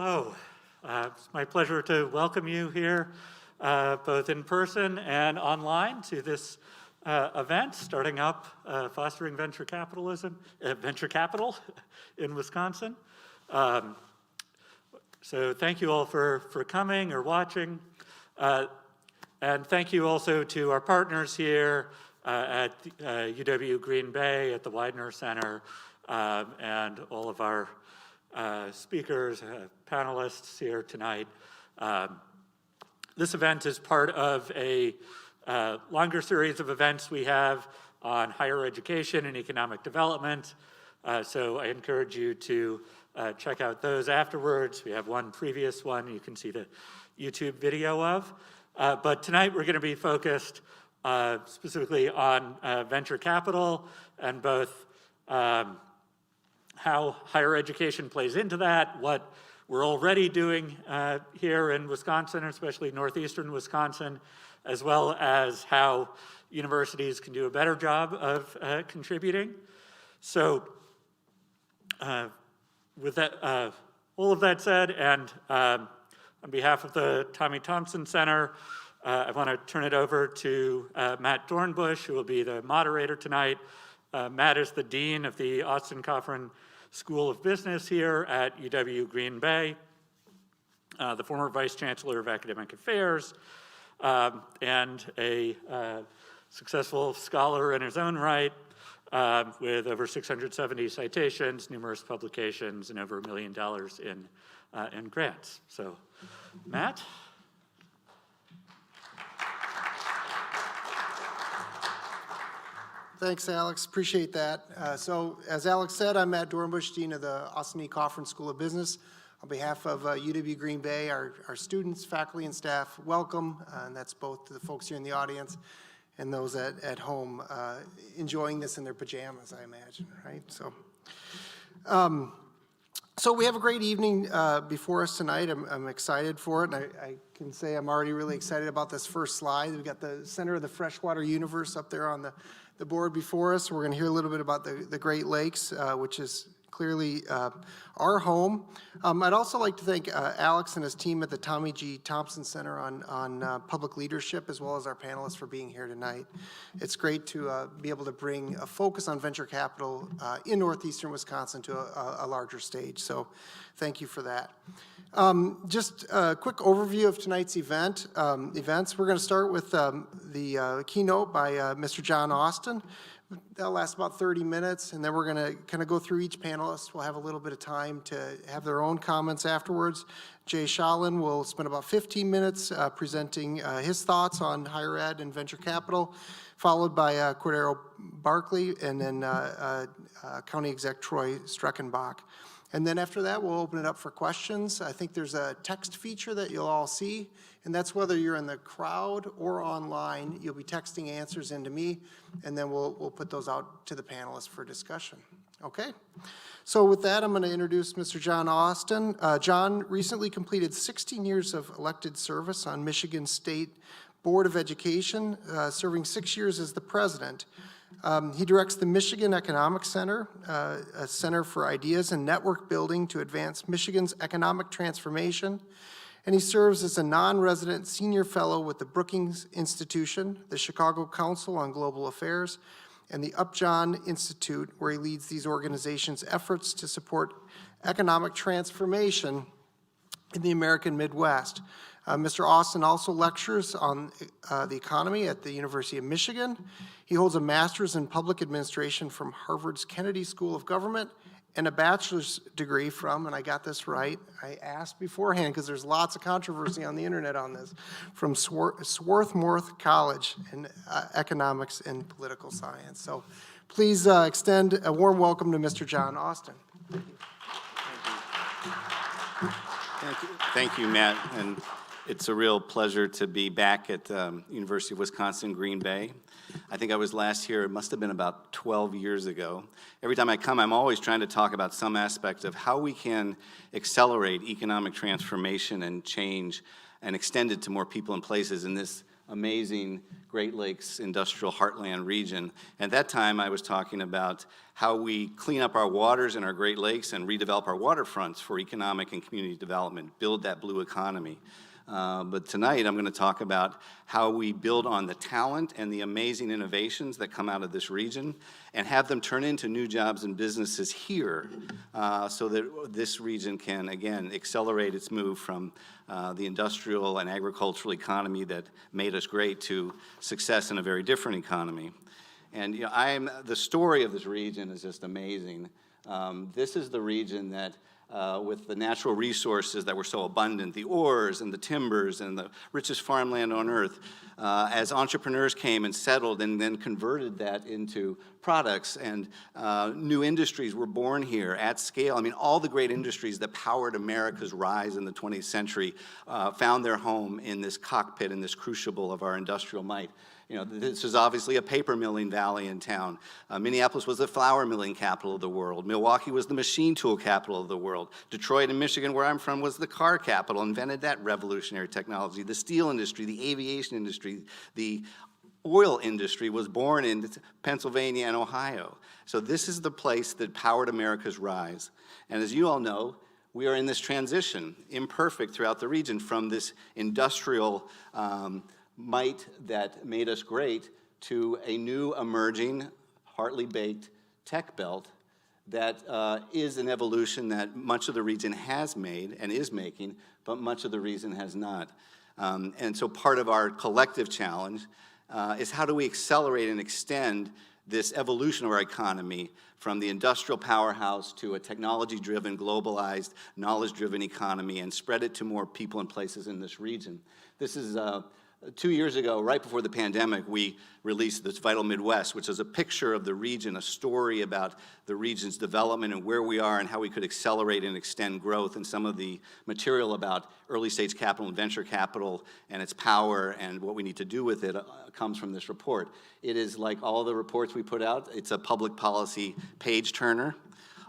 Hello. It's my pleasure to welcome you here, both in person and online, to this event, starting up Fostering Venture Capital in Wisconsin. So thank you all for coming or watching. And thank you also to our partners here at UW Green Bay, at the Weidner Center, and all of our speakers, panelists here tonight. This event is part of a longer series of events we have on higher education and economic development. So I encourage you to check out those afterwards. We have one previous one you can see the YouTube video of. But tonight we're going to be focused specifically on venture capital and both how higher education plays into that, what we're already doing here in Wisconsin, especially northeastern Wisconsin, as well as how universities can do a better job of contributing. So with that, all of that said, and on behalf of the Thompson Center, I want to turn it over to Mathew Dornbush, who will be the moderator tonight. Matt is the Dean of the Cofrin School of Business here at UW Green Bay, the former Vice Chancellor of Academic Affairs, and a successful scholar in his own right, with over 670 citations, numerous publications, and over $1 million in grants. So, Matt? Thanks, Alex. Appreciate that. So, as Alex said, I'm Mathew Dornbush, Dean of the Cofrin School of Business. On behalf of UW Green Bay, our students, faculty, and staff, welcome. And that's both to the folks here in the audience and those at home enjoying this in their pajamas, I imagine, right? So we have a great evening before us tonight. I'm excited for it, and I can say I'm already really excited about this first slide. We've got the center of the freshwater universe up there on the board before us. We're going to hear a little bit about the Great Lakes, which is clearly our home. I'd also like to thank Alex and his team at the Tommy G. Thompson Center on public leadership, as well as our panelists for being here tonight. It's great to be able to bring a focus on venture capital in northeastern Wisconsin to a larger stage. So thank you for that. Just a quick overview of tonight's events. We're going to start with the keynote by Mr. John Austin. That'll last about 30 minutes, and then we're going to kind of go through each panelist. We'll have a little bit of time to have their own comments afterwards. Jay Schalin will spend about 15 minutes presenting his thoughts on higher ed and venture capital, followed by Cordero Barkely, and then County Exec Troy Streckenbach. And then after that, we'll open it up for questions. I think there's a text feature that you'll all see, and that's whether you're in the crowd or online. You'll be texting answers into me, and then we'll put those out to the panelists for discussion. Okay? So with that, I'm going to introduce Mr. John Austin. John recently completed 16 years of elected service on Michigan State Board of Education, serving 6 years as the president. He directs the Michigan Economic Center, a center for ideas and network building to advance Michigan's economic transformation. And he serves as a non-resident senior fellow with the Brookings Institution, the Chicago Council on Global Affairs, and the Upjohn Institute, where he leads these organizations' efforts to support economic transformation in the American Midwest. Mr. Austin also lectures on the economy at the University of Michigan. He holds a master's in public administration from Harvard's Kennedy School of Government and a bachelor's degree from, and I got this right, I asked beforehand because there's lots of controversy on the internet on this, from Swarthmore College in economics and political science. So please extend a warm welcome to Mr. John Austin. Thank you. Thank you, Matt. And it's a real pleasure to be back at University of Wisconsin, Green Bay. I think I was last here, it must have been about 12 years ago. Every time I come, I'm always trying to talk about some aspect of how we can accelerate economic transformation and change and extend it to more people and places in this amazing Great Lakes industrial heartland region. At that time, I was talking about how we clean up our waters in our Great Lakes and redevelop our waterfronts for economic and community development, build that blue economy. But tonight, I'm going to talk about how we build on the talent and the amazing innovations that come out of this region and have them turn into new jobs and businesses here so that this region can, again, accelerate its move from the industrial and agricultural economy that made us great to success in a very different economy. And the story of this region is just amazing. This is the region that with the natural resources that were so abundant, the ores and the timbers and the richest farmland on earth, as entrepreneurs came and settled and then converted that into products and new industries were born here at scale. I mean, all the great industries that powered America's rise in the 20th century found their home in this cockpit, in this crucible of our industrial might. This is obviously a paper milling valley in town. Minneapolis was the flour milling capital of the world. Milwaukee was the machine tool capital of the world. Detroit in Michigan, where I'm from, was the car capital, invented that revolutionary technology. The steel industry, the aviation industry, the oil industry was born in Pennsylvania and Ohio. So this is the place that powered America's rise. And as you all know, we are in this transition, imperfect throughout the region, from this industrial might that made us great to a new emerging, hardly baked tech belt that is an evolution that much of the region has made and is making, but much of the region has not. And so part of our collective challenge is how do we accelerate and extend this evolution of our economy from the industrial powerhouse to a technology-driven, globalized, knowledge-driven economy and spread it to more people and places in this region. This is 2 years ago, right before the pandemic, we released this Vital Midwest, which is a picture of the region, a story about the region's development and where we are and how we could accelerate and extend growth, and some of the material about early stage capital and venture capital and its power and what we need to do with it comes from this report. It is like all the reports we put out. It's a public policy page turner,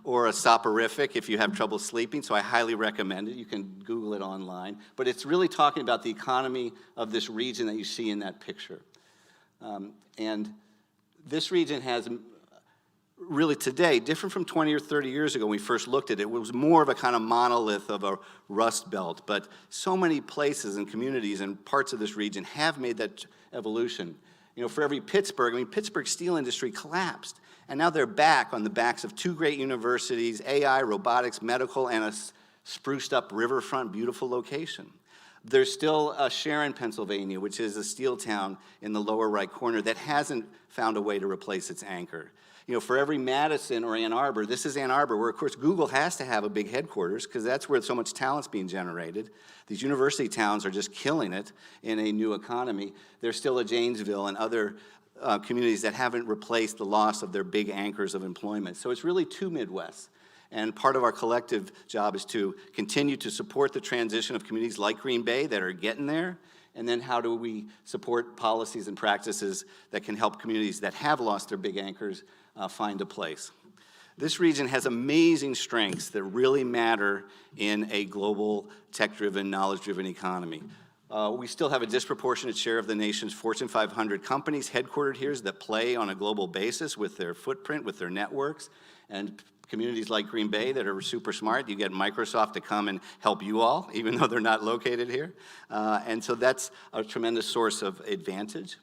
or a soporific if you have trouble sleeping, so I highly recommend it. You can Google it online. But it's really talking about the economy of this region that you see in that picture. And this region has really today, different from 20 or 30 years ago when we first looked at it, it was more of a kind of monolith of a rust belt. But so many places and communities and parts of this region have made that evolution. For every Pittsburgh, Pittsburgh's steel industry collapsed. And now they're back on the backs of two great universities, AI, robotics, medical, and a spruced up riverfront, beautiful location. There's still Sharon, Pennsylvania, which is a steel town in the lower right corner that hasn't found a way to replace its anchor. For every Madison or Ann Arbor, this is Ann Arbor, where of course Google has to have a big headquarters because that's where so much talent's being generated. These university towns are just killing it in a new economy. There's still a Janesville and other communities that haven't replaced the loss of their big anchors of employment. So it's really two Midwests. And part of our collective job is to continue to support the transition of communities like Green Bay that are getting there. And then how do we support policies and practices that can help communities that have lost their big anchors find a place. This region has amazing strengths that really matter in a global, tech-driven, knowledge-driven economy. We still have a disproportionate share of the nation's Fortune 500 companies headquartered here that play on a global basis with their footprint, with their networks, and communities like Green Bay that are super smart. You get Microsoft to come and help you all, even though they're not located here. And so that's a tremendous source of advantage.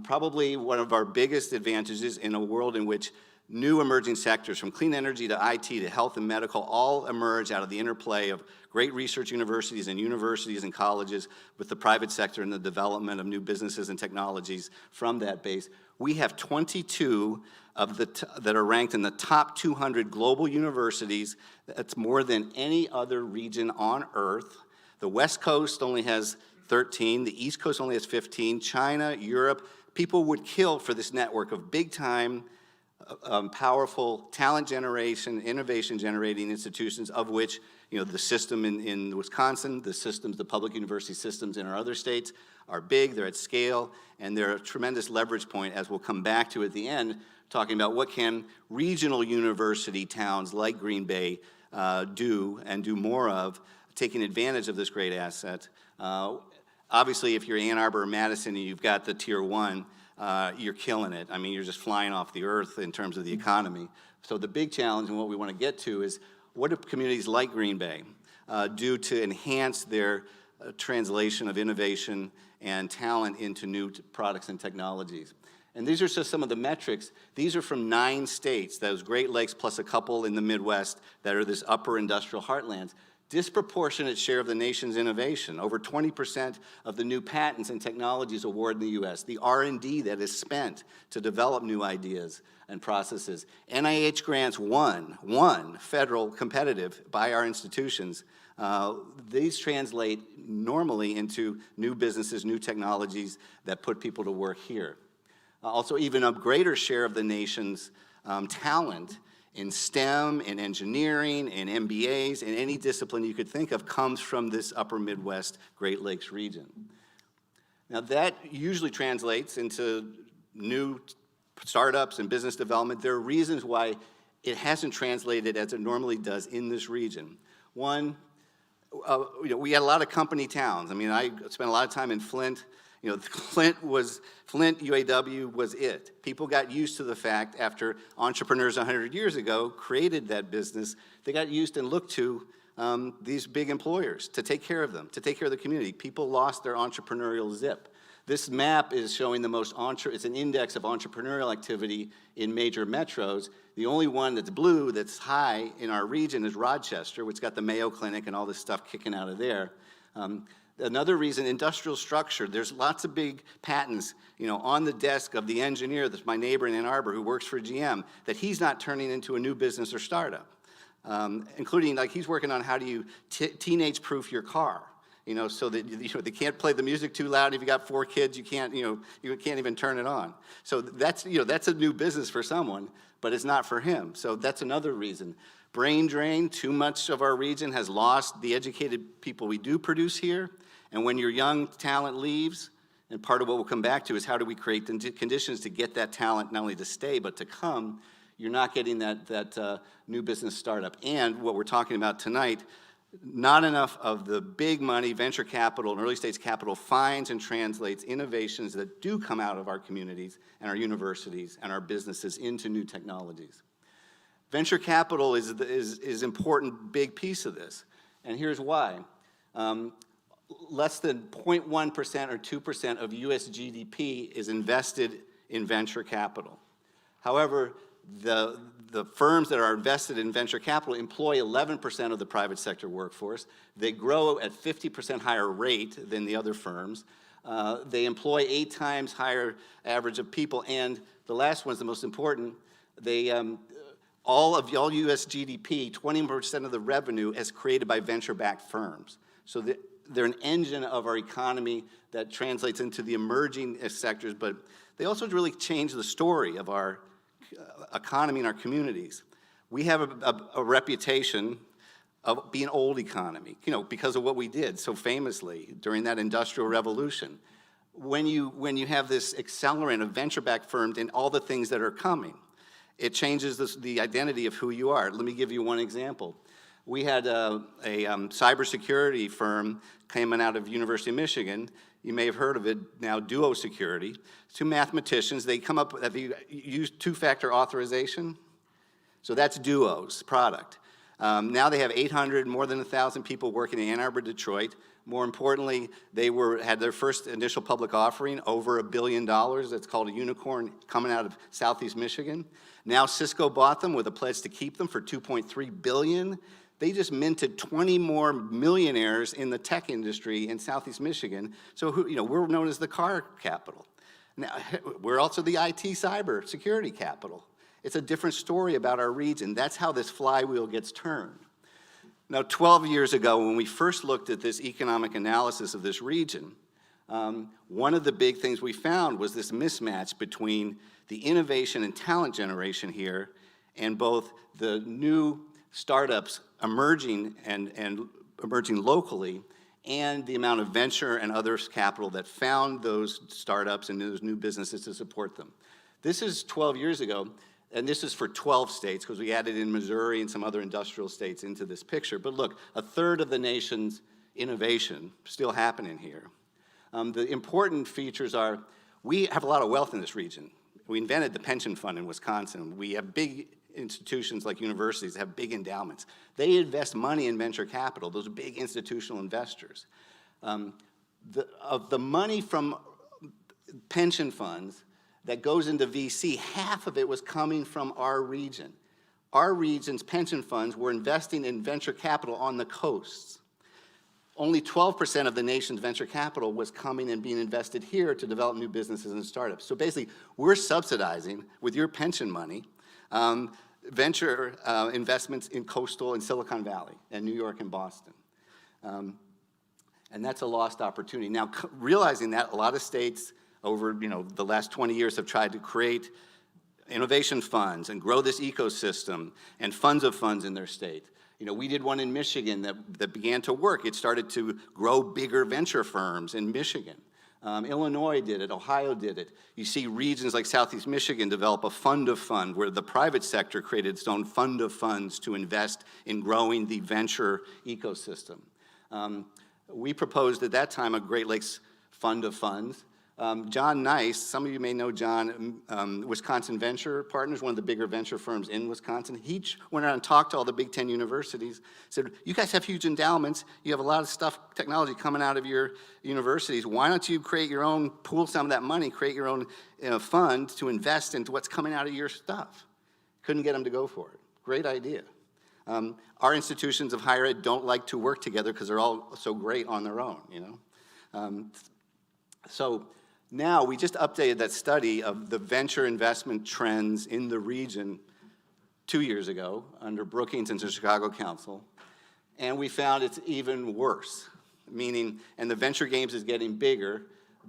Probably one of our biggest advantages in a world in which new emerging sectors, from clean energy to IT to health and medical, all emerge out of the interplay of great research universities and colleges with the private sector and the development of new businesses and technologies from that base. We have 22 of that are ranked in the top 200 global universities. That's more than any other region on Earth. The West Coast only has 13. The East Coast only has 15. China, Europe, people would kill for this network of big-time, powerful talent generation, innovation generating institutions, of which the system in Wisconsin, the public university systems in our other states are big, they're at scale, and they're a tremendous leverage point, as we'll come back to at the end, talking about what can regional university towns like Green Bay do and do more of, taking advantage of this great asset. obviously, if you're Ann Arbor or Madison and you've got the tier 1, you're killing it. I mean, you're just flying off the earth in terms of the economy. So the big challenge and what we want to get to is what do communities like Green Bay do to enhance their translation of innovation and talent into new products and technologies. And these are just some of the metrics. These are from 9 states, those Great Lakes plus a couple in the Midwest that are this upper industrial heartlands. Disproportionate share of the nation's innovation, over 20% of the new patents and technologies awarded in the U.S., the R&D that is spent to develop new ideas and processes. NIH grants one federal competitive by our institutions. These translate normally into new businesses, new technologies that put people to work here. Also, even a greater share of the nation's talent in STEM, in engineering, in MBAs, in any discipline you could think of comes from this upper Midwest Great Lakes region. Now that usually translates into new startups and business development. There are reasons why it hasn't translated as it normally does in this region. One, we had a lot of company towns. I mean, I spent a lot of time in Flint. Flint, UAW was it. People got used to the fact after entrepreneurs 100 years ago created that business, they got used and looked to these big employers to take care of them, to take care of the community. People lost their entrepreneurial zip. This map is showing the most, it's an index of entrepreneurial activity in major metros. The only one that's blue, that's high in our region is Rochester, which got the Mayo Clinic and all this stuff kicking out of there. Another reason, industrial structure. There's lots of big patents, on the desk of the engineer that's my neighbor in Ann Arbor who works for GM that he's not turning into a new business or startup, including like he's working on how do you teenage-proof your car, so that they can't play the music too loud. If you got 4 kids, you can't even turn it on. So that's a new business for someone, but it's not for him. So that's another reason. Brain drain. Too much of our region has lost the educated people we do produce here. And when your young talent leaves, and part of what we'll come back to is how do we create the conditions to get that talent not only to stay, but to come, you're not getting that new business startup. And what we're talking about tonight, not enough of the big money, venture capital and early stage capital finds and translates innovations that do come out of our communities and our universities and our businesses into new technologies. Venture capital is an important big piece of this, and here's why. Less than 0.1% or 2% of US GDP is invested in venture capital. However, the firms that are invested in venture capital employ 11% of the private sector workforce. They grow at 50% higher rate than the other firms. They employ 8 times higher average of people, and the last one's the most important. They all US GDP, 20% of the revenue is created by venture-backed firms. So they're an engine of our economy that translates into the emerging sectors, but they also really change the story of our economy and our communities. We have a reputation of being an old economy, because of what we did so famously during that industrial revolution. When you have this accelerant of venture-backed firms and all the things that are coming, it changes the identity of who you are. Let me give you one example. We had a cybersecurity firm coming out of University of Michigan. You may have heard of it now, Duo Security. 2 mathematicians. They come up, have you used 2-factor authorization? So that's Duo's product. Now they have 800, more than 1,000 people working in Ann Arbor, Detroit. More importantly, they had their first initial public offering, over $1 billion. That's called a unicorn, coming out of Southeast Michigan. Now Cisco bought them with a pledge to keep them for $2.3 billion. They just minted 20 more millionaires in the tech industry in Southeast Michigan. So we're known as the car capital. Now, we're also the IT cyber security capital. It's a different story about our region. That's how this flywheel gets turned. Now, 12 years ago, when we first looked at this economic analysis of this region, one of the big things we found was this mismatch between the innovation and talent generation here and both the new startups emerging and emerging locally and the amount of venture and other capital that found those startups and those new businesses to support them. This is 12 years ago, and this is for 12 states because we added in Missouri and some other industrial states into this picture. But look, 1/3 of the nation's innovation still happening here. The important features are we have a lot of wealth in this region. We invented the pension fund in Wisconsin. We have big institutions like universities that have big endowments. They invest money in venture capital. Those are big institutional investors. Of the money from pension funds that goes into VC, half of it was coming from our region. Our region's pension funds were investing in venture capital on the coasts. Only 12% of the nation's venture capital was coming and being invested here to develop new businesses and startups. So basically, we're subsidizing, with your pension money, venture investments in coastal and Silicon Valley and New York and Boston. And that's a lost opportunity. Now, realizing that, a lot of states over the last 20 years have tried to create innovation funds and grow this ecosystem and funds of funds in their state. We did one in Michigan that began to work. It started to grow bigger venture firms in Michigan. Illinois did it, Ohio did it. You see regions like Southeast Michigan develop a fund of fund where the private sector created its own fund of funds to invest in growing the venture ecosystem. We proposed at that time a Great Lakes Fund of Funds. John Nice, some of you may know John, Wisconsin Venture Partners, one of the bigger venture firms in Wisconsin. He went around and talked to all the Big Ten universities, said, you guys have huge endowments, you have a lot of stuff, technology coming out of your universities, why don't you create your own, pool some of that money, create your own fund to invest into what's coming out of your stuff? Couldn't get them to go for it. Great idea. Our institutions of higher ed don't like to work together because they're all so great on their own, So now we just updated that study of the venture investment trends in the region 2 years ago under Brookings and the Chicago Council, and we found it's even worse, meaning, and the venture games is getting bigger,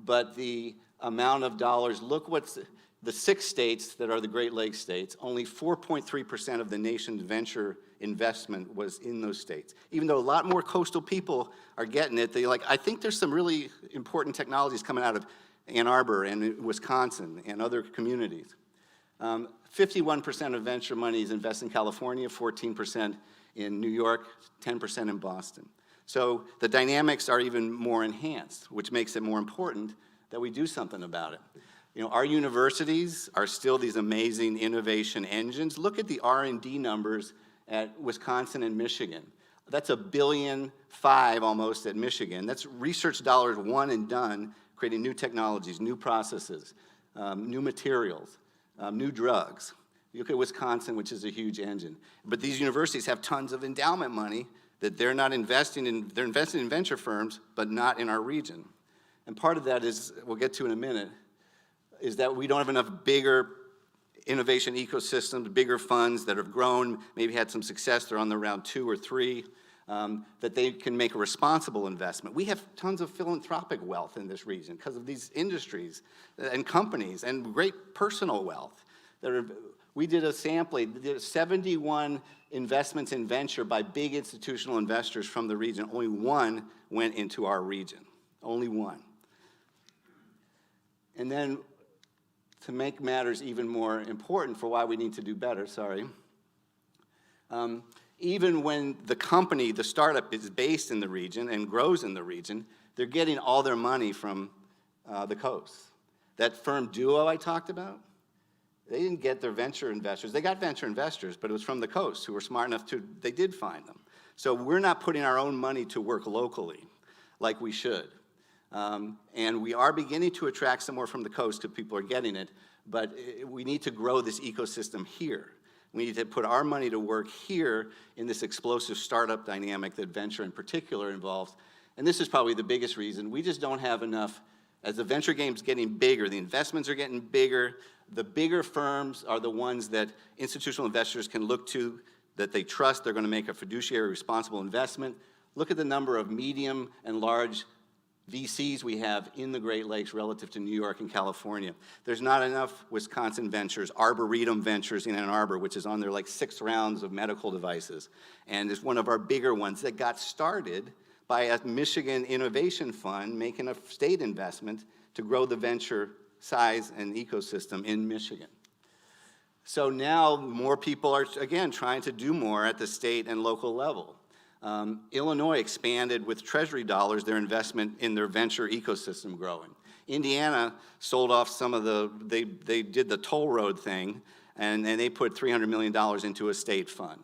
but the amount of dollars, look what's the 6 states that are the Great Lakes states, only 4.3% of the nation's venture investment was in those states. Even though a lot more coastal people are getting it, I think there's some really important technologies coming out of Ann Arbor and Wisconsin and other communities. 51% of venture money is invested in California, 14% in New York, 10% in Boston. So the dynamics are even more enhanced, which makes it more important that we do something about it. Our universities are still these amazing innovation engines. Look at the R&D numbers at Wisconsin and Michigan. That's $1.5 billion almost at Michigan. That's research dollars one and done, creating new technologies, new processes, new materials, new drugs. You look at Wisconsin, which is a huge engine. But these universities have tons of endowment money that they're not investing in. They're investing in venture firms, but not in our region. And part of that is, we'll get to in a minute, is that we don't have enough bigger innovation ecosystems, bigger funds that have grown, maybe had some success, they're on the round 2 or 3, that they can make a responsible investment. We have tons of philanthropic wealth in this region because of these industries and companies and great personal wealth. We did a sampling, 71 investments in venture by big institutional investors from the region. Only 1 went into our region, only 1. And then, to make matters even more important for why we need to do better, even when the company, the startup, is based in the region and grows in the region, they're getting all their money from the coast. That firm Duo I talked about, they didn't get their venture investors. They got venture investors, but it was from the coast who were smart enough they did find them. So we're not putting our own money to work locally like we should. And we are beginning to attract some more from the coast because people are getting it, but we need to grow this ecosystem here. We need to put our money to work here in this explosive startup dynamic that venture in particular involves. And this is probably the biggest reason. We just don't have enough. As the venture game's getting bigger, the investments are getting bigger, the bigger firms are the ones that institutional investors can look to, that they trust they're going to make a fiduciary responsible investment. Look at the number of medium and large VCs we have in the Great Lakes relative to New York and California. There's not enough Wisconsin ventures, Arboretum Ventures in Ann Arbor, which is on their 6 rounds of medical devices, and is one of our bigger ones that got started by a Michigan Innovation Fund making a state investment to grow the venture size and ecosystem in Michigan. So now more people are, again, trying to do more at the state and local level. Illinois expanded with Treasury dollars their investment in their venture ecosystem growing. Indiana sold off some of they did the toll road thing, and they put $300 million into a state fund.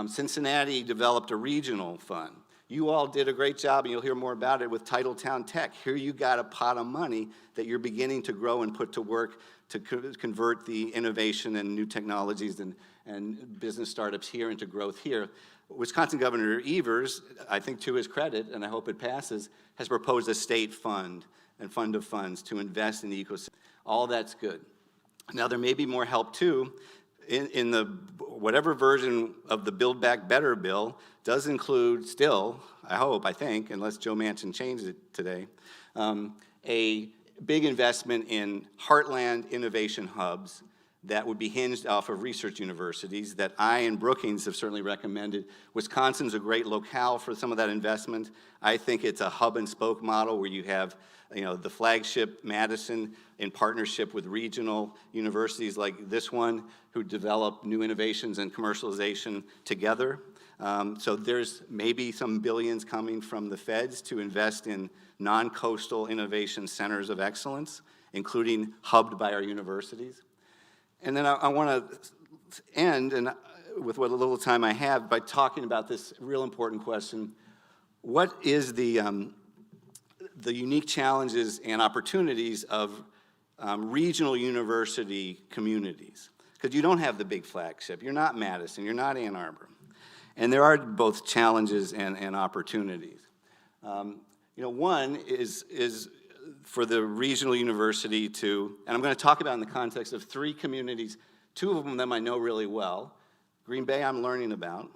Cincinnati developed a regional fund. You all did a great job, and you'll hear more about it with Titletown Tech. Here you got a pot of money that you're beginning to grow and put to work to convert the innovation and new technologies and business startups here into growth here. Wisconsin Governor Evers, I think to his credit, and I hope it passes, has proposed a state fund and fund of funds to invest in the ecosystem. All that's good. Now, there may be more help, too. In the whatever version of the Build Back Better bill does include still, I think, unless Joe Manchin changed it today, a big investment in heartland innovation hubs that would be hinged off of research universities that I and Brookings have certainly recommended. Wisconsin's a great locale for some of that investment. I think it's a hub and spoke model where you have the flagship Madison in partnership with regional universities like this one who develop new innovations and commercialization together. So there's maybe some billions coming from the feds to invest in non-coastal innovation centers of excellence, including hubbed by our universities. And then I want to end with what little time I have by talking about this real important question. What is the unique challenges and opportunities of regional university communities? Because you don't have the big flagship. You're not Madison. You're not Ann Arbor. And there are both challenges and opportunities. One is for the regional university to, and I'm going to talk about in the context of 3 communities, 2 of them I know really well. Green Bay I'm learning about.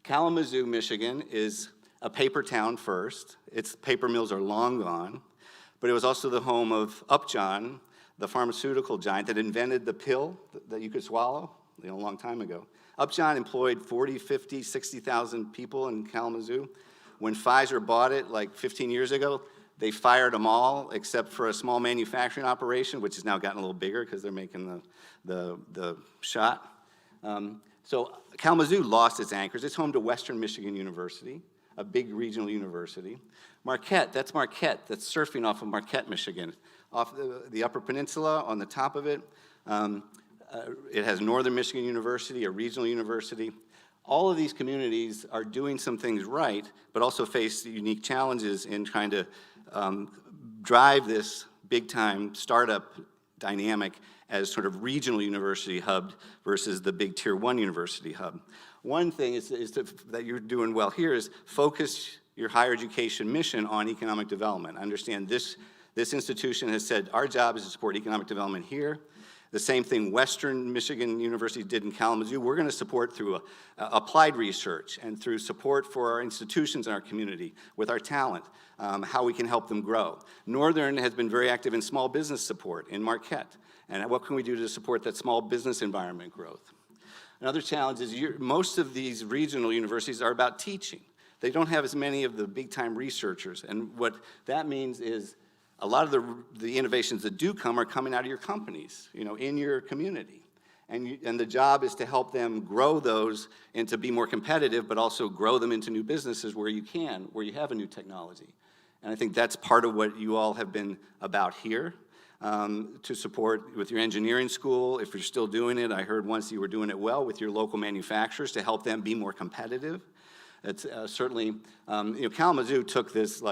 Kalamazoo, Michigan is a paper town first. Its paper mills are long gone, but it was also the home of Upjohn, the pharmaceutical giant that invented the pill that you could swallow a long time ago. Upjohn employed 40, 50, 60,000 people in Kalamazoo. When Pfizer bought it like 15 years ago, they fired them all except for a small manufacturing operation, which has now gotten a little bigger because they're making the shot. So Kalamazoo lost its anchors. It's home to Western Michigan University, a big regional university. Marquette, that's surfing off of Marquette, Michigan. Off the Upper Peninsula, on the top of it, it has Northern Michigan University, a regional university. All of these communities are doing some things right, but also face unique challenges in trying to drive this big-time startup dynamic as sort of regional university hub versus the big Tier 1 university hub. One thing that you're doing well here is focus your higher education mission on economic development. Understand this institution has said our job is to support economic development here. The same thing Western Michigan University did in Kalamazoo. We're going to support through applied research and through support for our institutions in our community with our talent, how we can help them grow. Northern has been very active in small business support in Marquette. And what can we do to support that small business environment growth? Another challenge is most of these regional universities are about teaching. They don't have as many of the big-time researchers. And what that means is a lot of the innovations that do come are coming out of your companies, in your community. And the job is to help them grow those and to be more competitive, but also grow them into new businesses where you have a new technology. And I think that's part of what you all have been about here, to support with your engineering school. If you're still doing it, I heard once you were doing it well with your local manufacturers to help them be more competitive. It's certainly, Kalamazoo took this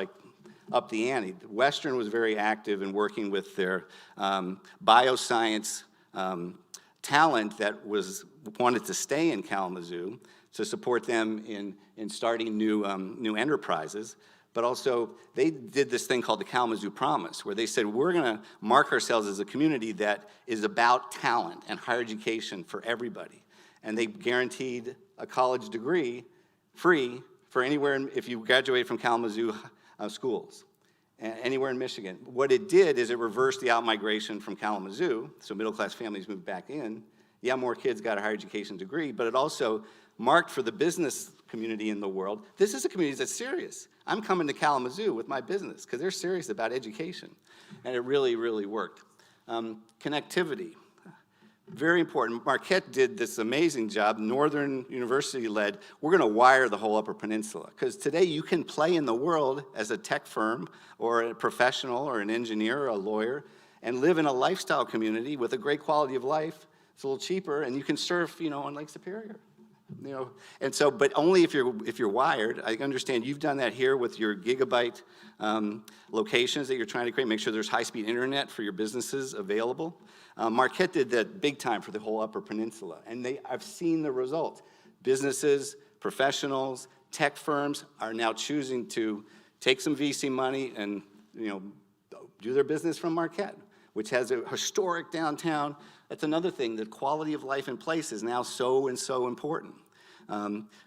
up the ante. Western was very active in working with their bioscience talent that wanted to stay in Kalamazoo to support them in starting new enterprises. But also, they did this thing called the Kalamazoo Promise, where they said, we're going to mark ourselves as a community that is about talent and higher education for everybody. And they guaranteed a college degree free for anywhere, if you graduate from Kalamazoo schools, anywhere in Michigan. What it did is it reversed the out-migration from Kalamazoo, so middle-class families moved back in. Yeah, more kids got a higher education degree, but it also marked for the business community in the world, this is a community that's serious. I'm coming to Kalamazoo with my business because they're serious about education. And it really, really worked. Connectivity. very important. Marquette did this amazing job, Northern University led. We're going to wire the whole Upper Peninsula, because today you can play in the world as a tech firm or a professional or an engineer or a lawyer and live in a lifestyle community with a great quality of life. It's a little cheaper, and you can surf, on Lake Superior. And so, but only if you're wired. I understand you've done that here with your gigabyte locations that you're trying to create. Make sure there's high-speed internet for your businesses available. Marquette did that big time for the whole Upper Peninsula, and I've seen the results. Businesses, professionals, tech firms are now choosing to take some VC money and do their business from Marquette, which has a historic downtown. That's another thing. The quality of life in place is now so important.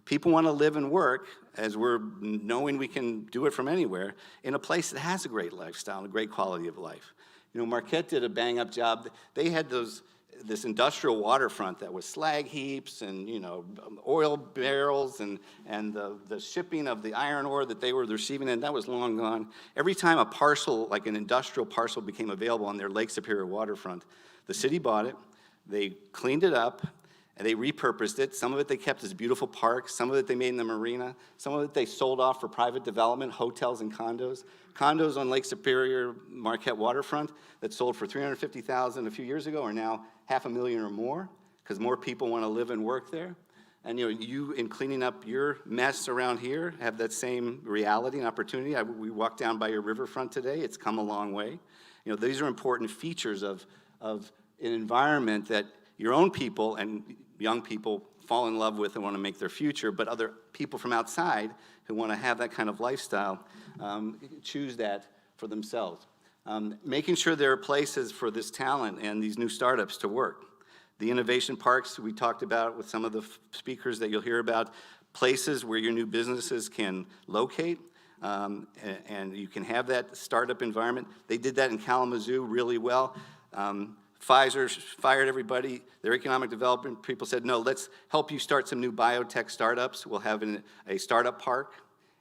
People want to live and work, as we're knowing we can do it from anywhere, in a place that has a great lifestyle and a great quality of life. Marquette did a bang-up job. They had this industrial waterfront that was slag heaps and oil barrels and the shipping of the iron ore that they were receiving, and that was long gone. Every time a parcel, like an industrial parcel, became available on their Lake Superior waterfront, the city bought it, they cleaned it up, and they repurposed it. Some of it they kept as beautiful parks, some of it they made in the marina, some of it they sold off for private development, hotels and condos. Condos on Lake Superior Marquette waterfront that sold for $350,000 a few years ago are now $500,000 or more, because more people want to live and work there. And you in cleaning up your mess around here have that same reality and opportunity. We walked down by your riverfront today. It's come a long way. These are important features of an environment that your own people and young people fall in love with and want to make their future, but other people from outside who want to have that kind of lifestyle choose that for themselves. Making sure there are places for this talent and these new startups to work. The innovation parks we talked about with some of the speakers that you'll hear about, places where your new businesses can locate, and you can have that startup environment. They did that in Kalamazoo really well. Pfizer fired everybody. Their economic development people said, no, let's help you start some new biotech startups. We'll have a startup park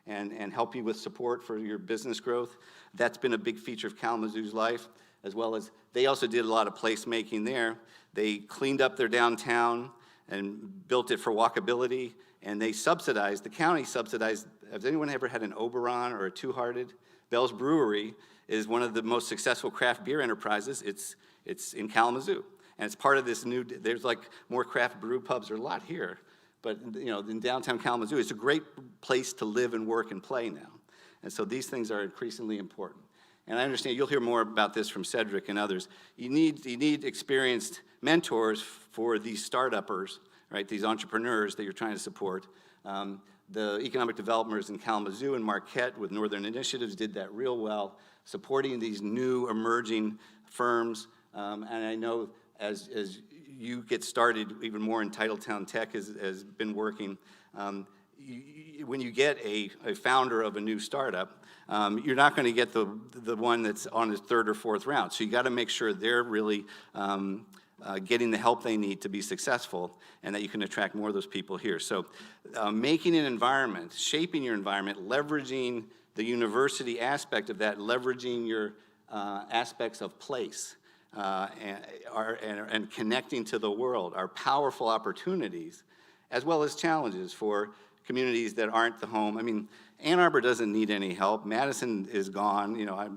and help you with support for your business growth. That's been a big feature of Kalamazoo's life, as well as they also did a lot of placemaking there. They cleaned up their downtown and built it for walkability, and they subsidized, the county subsidized. Has anyone ever had an Oberon or a Two Hearted? Bell's Brewery is one of the most successful craft beer enterprises. It's in Kalamazoo, and it's part of this new, there's like more craft brew pubs, there are a lot here, but in downtown Kalamazoo, it's a great place to live and work and play now. And so these things are increasingly important. And I understand you'll hear more about this from Cedric and others. You need experienced mentors for these startuppers, right? These entrepreneurs that you're trying to support. The economic developers in Kalamazoo and Marquette with Northern Initiatives did that real well, supporting these new emerging firms. And I know as you get started, even more in Titletown Tech has been working. When you get a founder of a new startup, you're not going to get the one that's on his third or fourth round. So you got to make sure they're really getting the help they need to be successful, and that you can attract more of those people here. So making an environment, shaping your environment, leveraging the university aspect of that, leveraging your aspects of place, and connecting to the world are powerful opportunities, as well as challenges for communities that aren't the home. I mean, Ann Arbor doesn't need any help. Madison is gone.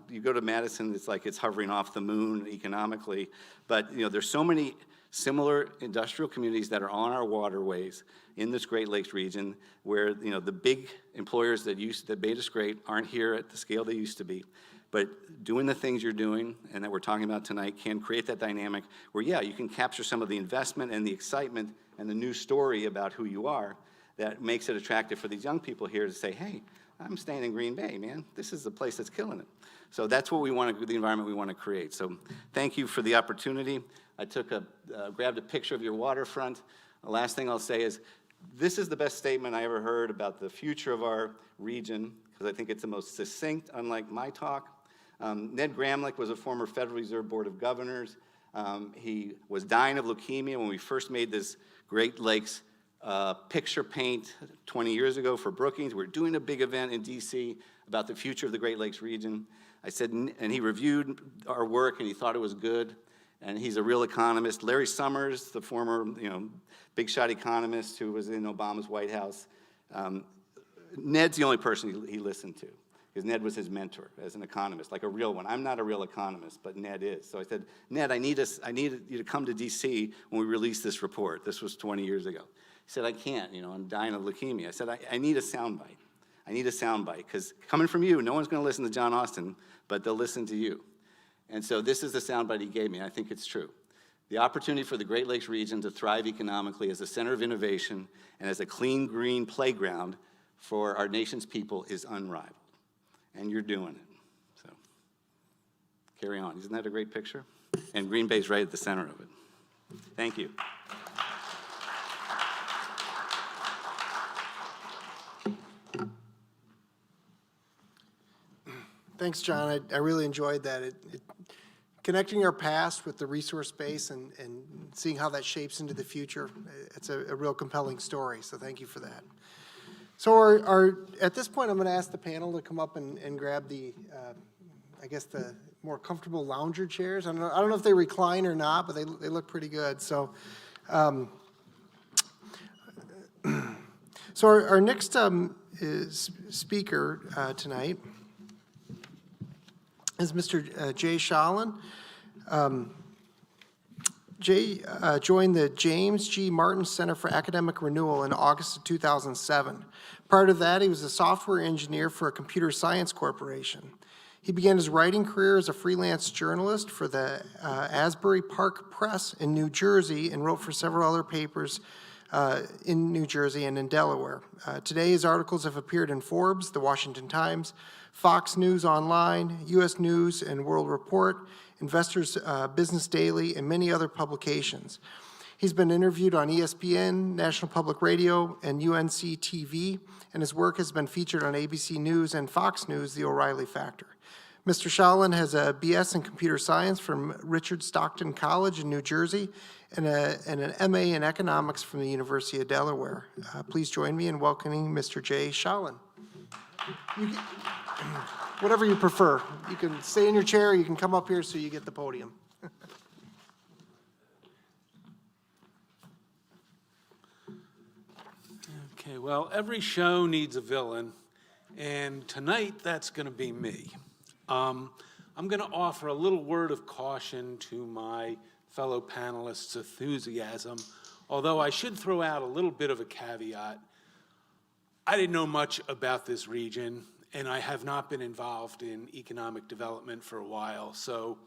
You go to Madison, it's like it's hovering off the moon economically. But there's so many similar industrial communities that are on our waterways in this Great Lakes region, where the big employers that made us great aren't here at the scale they used to be. But doing the things you're doing and that we're talking about tonight can create that dynamic where, yeah, you can capture some of the investment and the excitement and the new story about who you are that makes it attractive for these young people here to say, hey, I'm staying in Green Bay, man. This is the place that's killing it. So that's what we want to, the environment we want to create. So thank you for the opportunity. I grabbed a picture of your waterfront. The last thing I'll say is, this is the best statement I ever heard about the future of our region, because I think it's the most succinct, unlike my talk. Ned Gramlich was a former Federal Reserve Board of Governors. He was dying of leukemia when we first made this Great Lakes picture paint 20 years ago for Brookings. We're doing a big event in DC about the future of the Great Lakes region. I said, and he reviewed our work and he thought it was good. And he's a real economist. Larry Summers, the former, big shot economist who was in Obama's White House, Ned's the only person he listened to, because Ned was his mentor as an economist, like a real one. I'm not a real economist, but Ned is. So I said, Ned, I need you to come to DC when we release this report. This was 20 years ago. He said, I can't, I'm dying of leukemia. I said, I need a soundbite. I need a soundbite, because coming from you, no one's going to listen to John Austin, but they'll listen to you. And so this is the soundbite he gave me. I think it's true. The opportunity for the Great Lakes region to thrive economically as a center of innovation and as a clean, green playground for our nation's people is unrivaled. And you're doing it. So carry on. Isn't that a great picture? And Green Bay's right at the center of it. Thank you. Thanks, John. I really enjoyed that. Connecting our past with the resource base and seeing how that shapes into the future, it's a real compelling story, so thank you for that. So at this point, I'm going to ask the panel to come up and grab the more comfortable lounger chairs. I don't know if they recline or not, but they look pretty good. So, our next speaker tonight is Mr. Jay Schalin. Jay joined the James G. Martin Center for Academic Renewal in August of 2007. Prior to that, he was a software engineer for a computer science corporation. He began his writing career as a freelance journalist for the Asbury Park Press in New Jersey and wrote for several other papers in New Jersey and in Delaware. Today, his articles have appeared in Forbes, The Washington Times, Fox News Online, U.S. News and World Report, Investors Business Daily, and many other publications. He's been interviewed on ESPN, National Public Radio, and UNC TV, and his work has been featured on ABC News and Fox News, The O'Reilly Factor. Mr. Schalin has a BS in computer science from Richard Stockton College in New Jersey and an MA in economics from the University of Delaware. Please join me in welcoming Mr. Jay Schalin. Whatever you prefer. You can stay in your chair, you can come up here so you get the podium. Okay, well, every show needs a villain, and tonight that's going to be me. I'm going to offer a little word of caution to my fellow panelists' enthusiasm, although I should throw out a little bit of a caveat. I didn't know much about this region, and I have not been involved in economic development for a while. So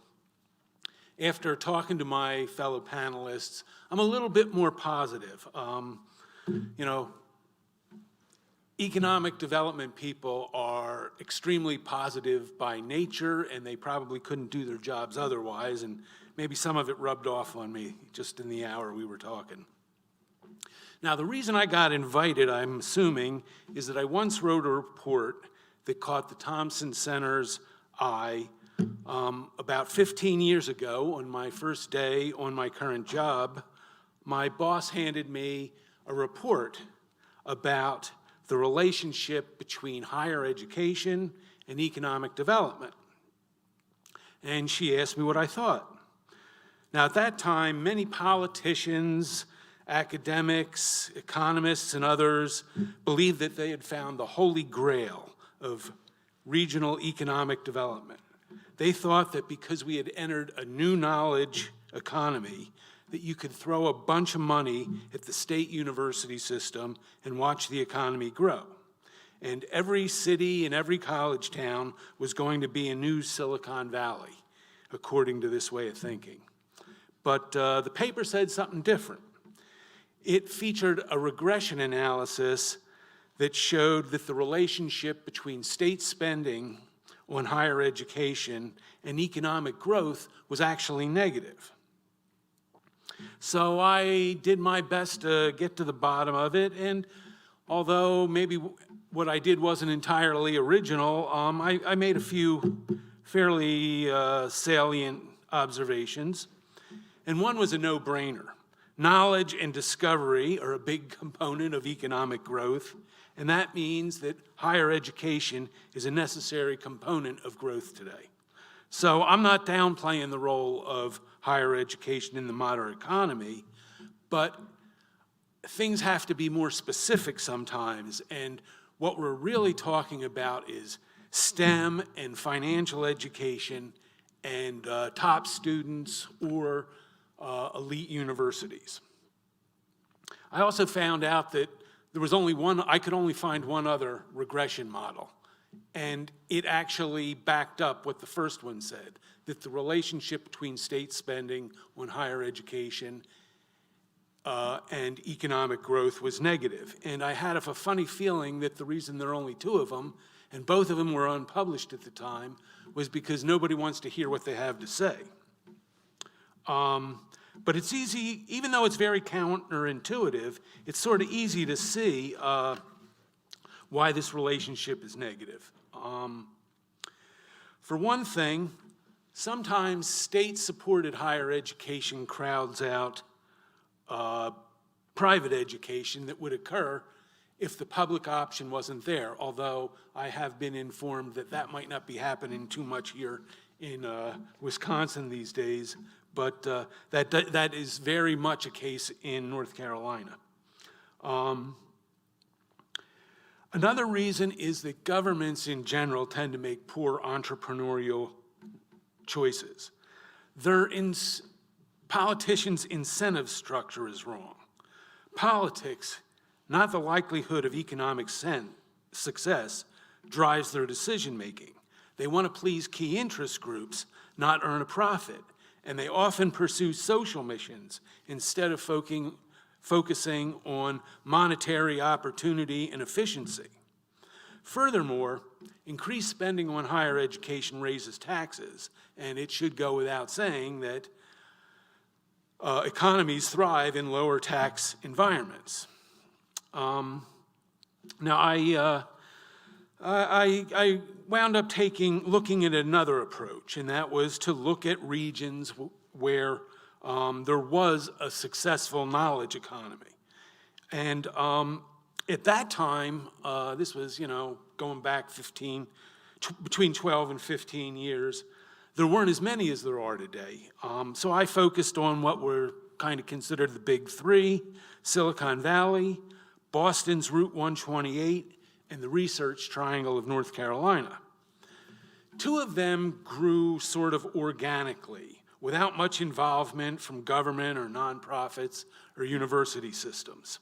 after talking to my fellow panelists, I'm a little bit more positive. Economic development people are extremely positive by nature, and they probably couldn't do their jobs otherwise, and maybe some of it rubbed off on me just in the hour we were talking. Now, the reason I got invited, I'm assuming, is that I once wrote a report that caught the Thompson Center's eye about 15 years ago. On my first day on my current job, my boss handed me a report about the relationship between higher education and economic development. And she asked me what I thought. Now, at that time, many politicians, academics, economists, and others believed that they had found the holy grail of regional economic development. They thought that because we had entered a new knowledge economy, that you could throw a bunch of money at the state university system and watch the economy grow. And every city and every college town was going to be a new Silicon Valley, according to this way of thinking. But the paper said something different. It featured a regression analysis that showed that the relationship between state spending on higher education and economic growth was actually negative. So I did my best to get to the bottom of it, and although maybe what I did wasn't entirely original, I made a few fairly salient observations, and one was a no-brainer. Knowledge and discovery are a big component of economic growth, and that means that higher education is a necessary component of growth today. So I'm not downplaying the role of higher education in the modern economy, but things have to be more specific sometimes. And what we're really talking about is STEM and financial education and top students or elite universities. I also found out that there was I could only find one other regression model. And it actually backed up what the first one said, that the relationship between state spending on higher education and economic growth was negative. And I had a funny feeling that the reason there are only two of them, and both of them were unpublished at the time, was because nobody wants to hear what they have to say. But it's easy, even though it's very counterintuitive, it's sort of easy to see why this relationship is negative. For one thing, sometimes state-supported higher education crowds out private education that would occur if the public option wasn't there, although I have been informed that that might not be happening too much here in Wisconsin these days, but that is very much a case in North Carolina. Another reason is that governments in general tend to make poor entrepreneurial choices. Politicians' incentive structure is wrong. Politics, not the likelihood of economic success, drives their decision-making. They want to please key interest groups, not earn a profit, and they often pursue social missions instead of focusing on monetary opportunity and efficiency. Furthermore, increased spending on higher education raises taxes, and it should go without saying that economies thrive in lower tax environments. Now, I wound up looking at another approach, and that was to look at regions where there was a successful knowledge economy. And at that time, this was, going back between 12 and 15 years, there weren't as many as there are today. So I focused on what were kind of considered the big three: Silicon Valley, Boston's Route 128, and the Research Triangle of North Carolina. Two of them grew sort of organically, without much involvement from government or nonprofits or university systems.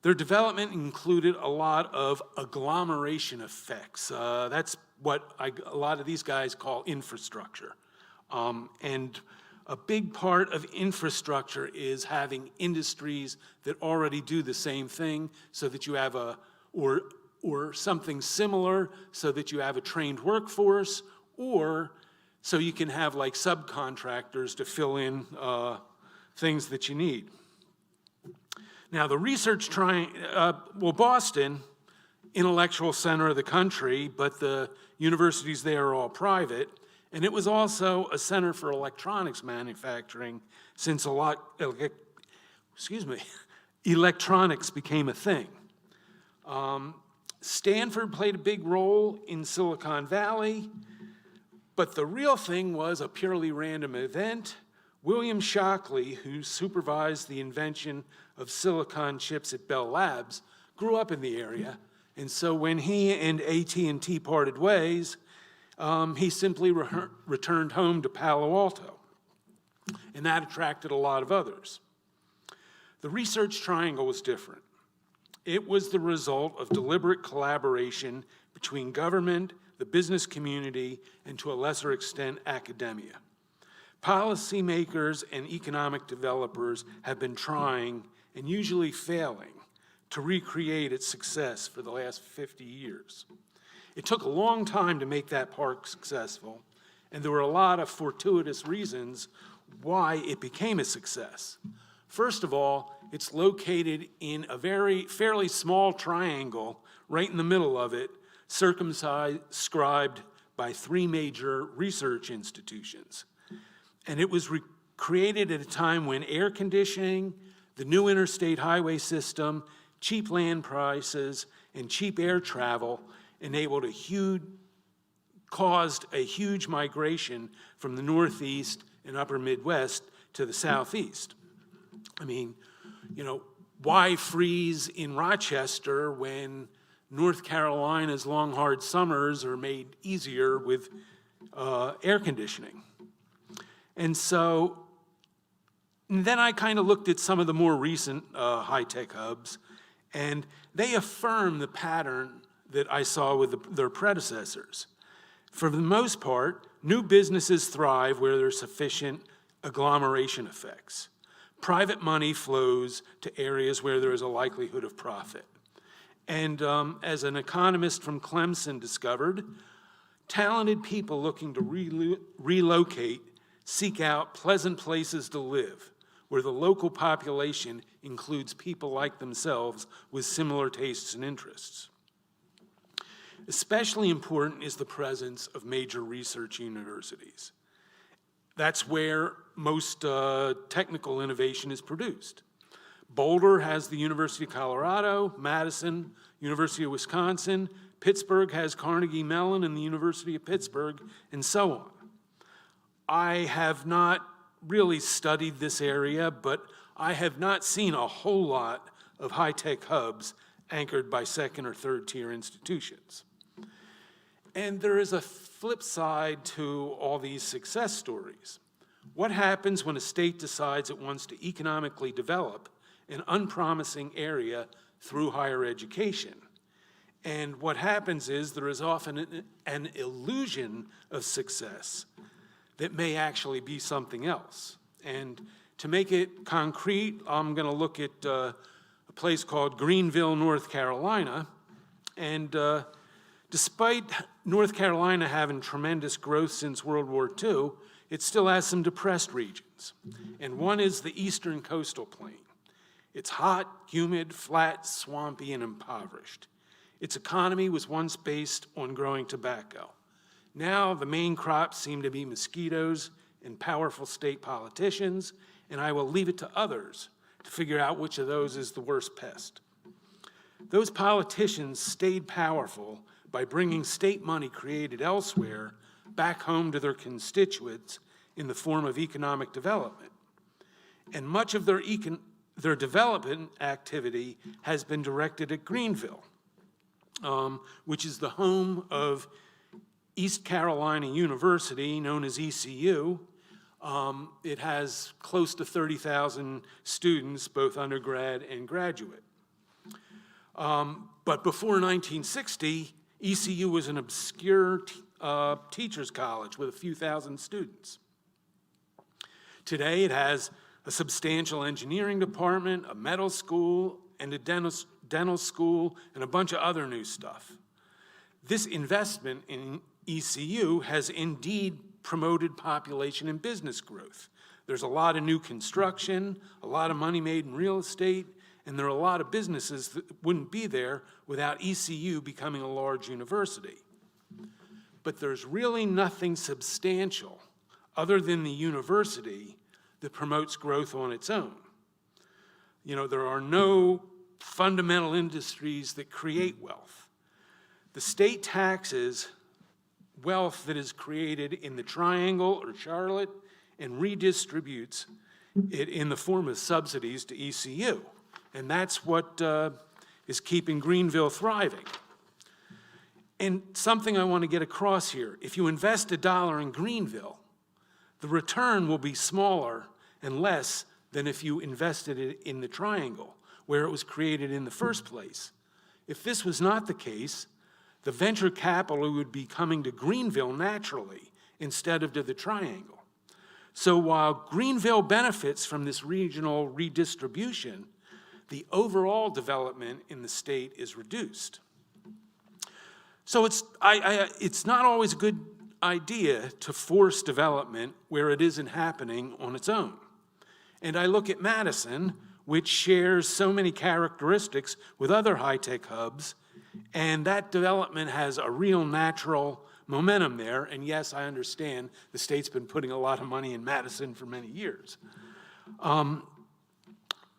Their development included a lot of agglomeration effects. That's what a lot of these guys call infrastructure. And a big part of infrastructure is having industries that already do the same thing so that you have or something similar so that you have a trained workforce, or so you can have like subcontractors to fill in things that you need. Now, the Research Triangle, Boston, intellectual center of the country, but the universities there are all private, and it was also a center for electronics manufacturing since electronics became a thing. Stanford played a big role in Silicon Valley, but the real thing was a purely random event. William Shockley, who supervised the invention of silicon chips at Bell Labs, grew up in the area, and so when he and AT&T parted ways, he simply returned home to Palo Alto, and that attracted a lot of others. The Research Triangle was different. It was the result of deliberate collaboration between government, the business community, and to a lesser extent, academia. Policymakers and economic developers have been trying, and usually failing, to recreate its success for the last 50 years. It took a long time to make that park successful, and there were a lot of fortuitous reasons why it became a success. First of all, it's located in a fairly small triangle right in the middle of it, circumscribed by three major research institutions. And it was created at a time when air conditioning, the new interstate highway system, cheap land prices, and cheap air travel enabled a huge caused a huge migration from the Northeast and upper Midwest to the Southeast. I mean, you know, why freeze in Rochester when North Carolina's long, hard summers are made easier with air conditioning? And so, and then I kind of looked at some of the more recent high-tech hubs, and they affirm the pattern that I saw with their predecessors. For the most part, new businesses thrive where there's sufficient agglomeration effects. Private money flows to areas where there is a likelihood of profit. And as an economist from Clemson discovered, talented people looking to relocate seek out pleasant places to live, where the local population includes people like themselves with similar tastes and interests. Especially important is the presence of major research universities. That's where most technical innovation is produced. Boulder has the University of Colorado, Madison, University of Wisconsin, Pittsburgh has Carnegie Mellon and the University of Pittsburgh, and so on. I have not really studied this area, but I have not seen a whole lot of high-tech hubs anchored by second or third tier institutions. And there is a flip side to all these success stories. What happens when a state decides it wants to economically develop an unpromising area through higher education? And what happens is there is often an illusion of success that may actually be something else. And to make it concrete, I'm going to look at a place called Greenville, North Carolina. And despite North Carolina having tremendous growth since World War II, it still has some depressed regions. And one is the eastern coastal plain. It's hot, humid, flat, swampy, and impoverished. Its economy was once based on growing tobacco. Now the main crops seem to be mosquitoes and powerful state politicians, and I will leave it to others to figure out which of those is the worst pest. Those politicians stayed powerful by bringing state money created elsewhere back home to their constituents in the form of economic development. And much of their development activity has been directed at Greenville, which is the home of East Carolina University, known as ECU. It has close to 30,000 students, both undergrad and graduate. But before 1960, ECU was an obscure teachers' college with a few thousand students. Today, it has a substantial engineering department, a medical school, and a dental school, and a bunch of other new stuff. This investment in ECU has indeed promoted population and business growth. There's a lot of new construction, a lot of money made in real estate, and there are a lot of businesses that wouldn't be there without ECU becoming a large university. But there's really nothing substantial other than the university that promotes growth on its own. You know, there are no fundamental industries that create wealth. The state taxes wealth that is created in the Triangle or Charlotte and redistributes it in the form of subsidies to ECU. And that's what is keeping Greenville thriving. And something I want to get across here, if you invest $1 in Greenville, the return will be smaller and less than if you invested it in the Triangle, where it was created in the first place. If this was not the case, the venture capital would be coming to Greenville naturally instead of to the Triangle. So while Greenville benefits from this regional redistribution, the overall development in the state is reduced. So it's not always a good idea to force development where it isn't happening on its own. And I look at Madison, which shares so many characteristics with other high-tech hubs, and that development has a real natural momentum there. And yes, I understand the state's been putting a lot of money in Madison for many years.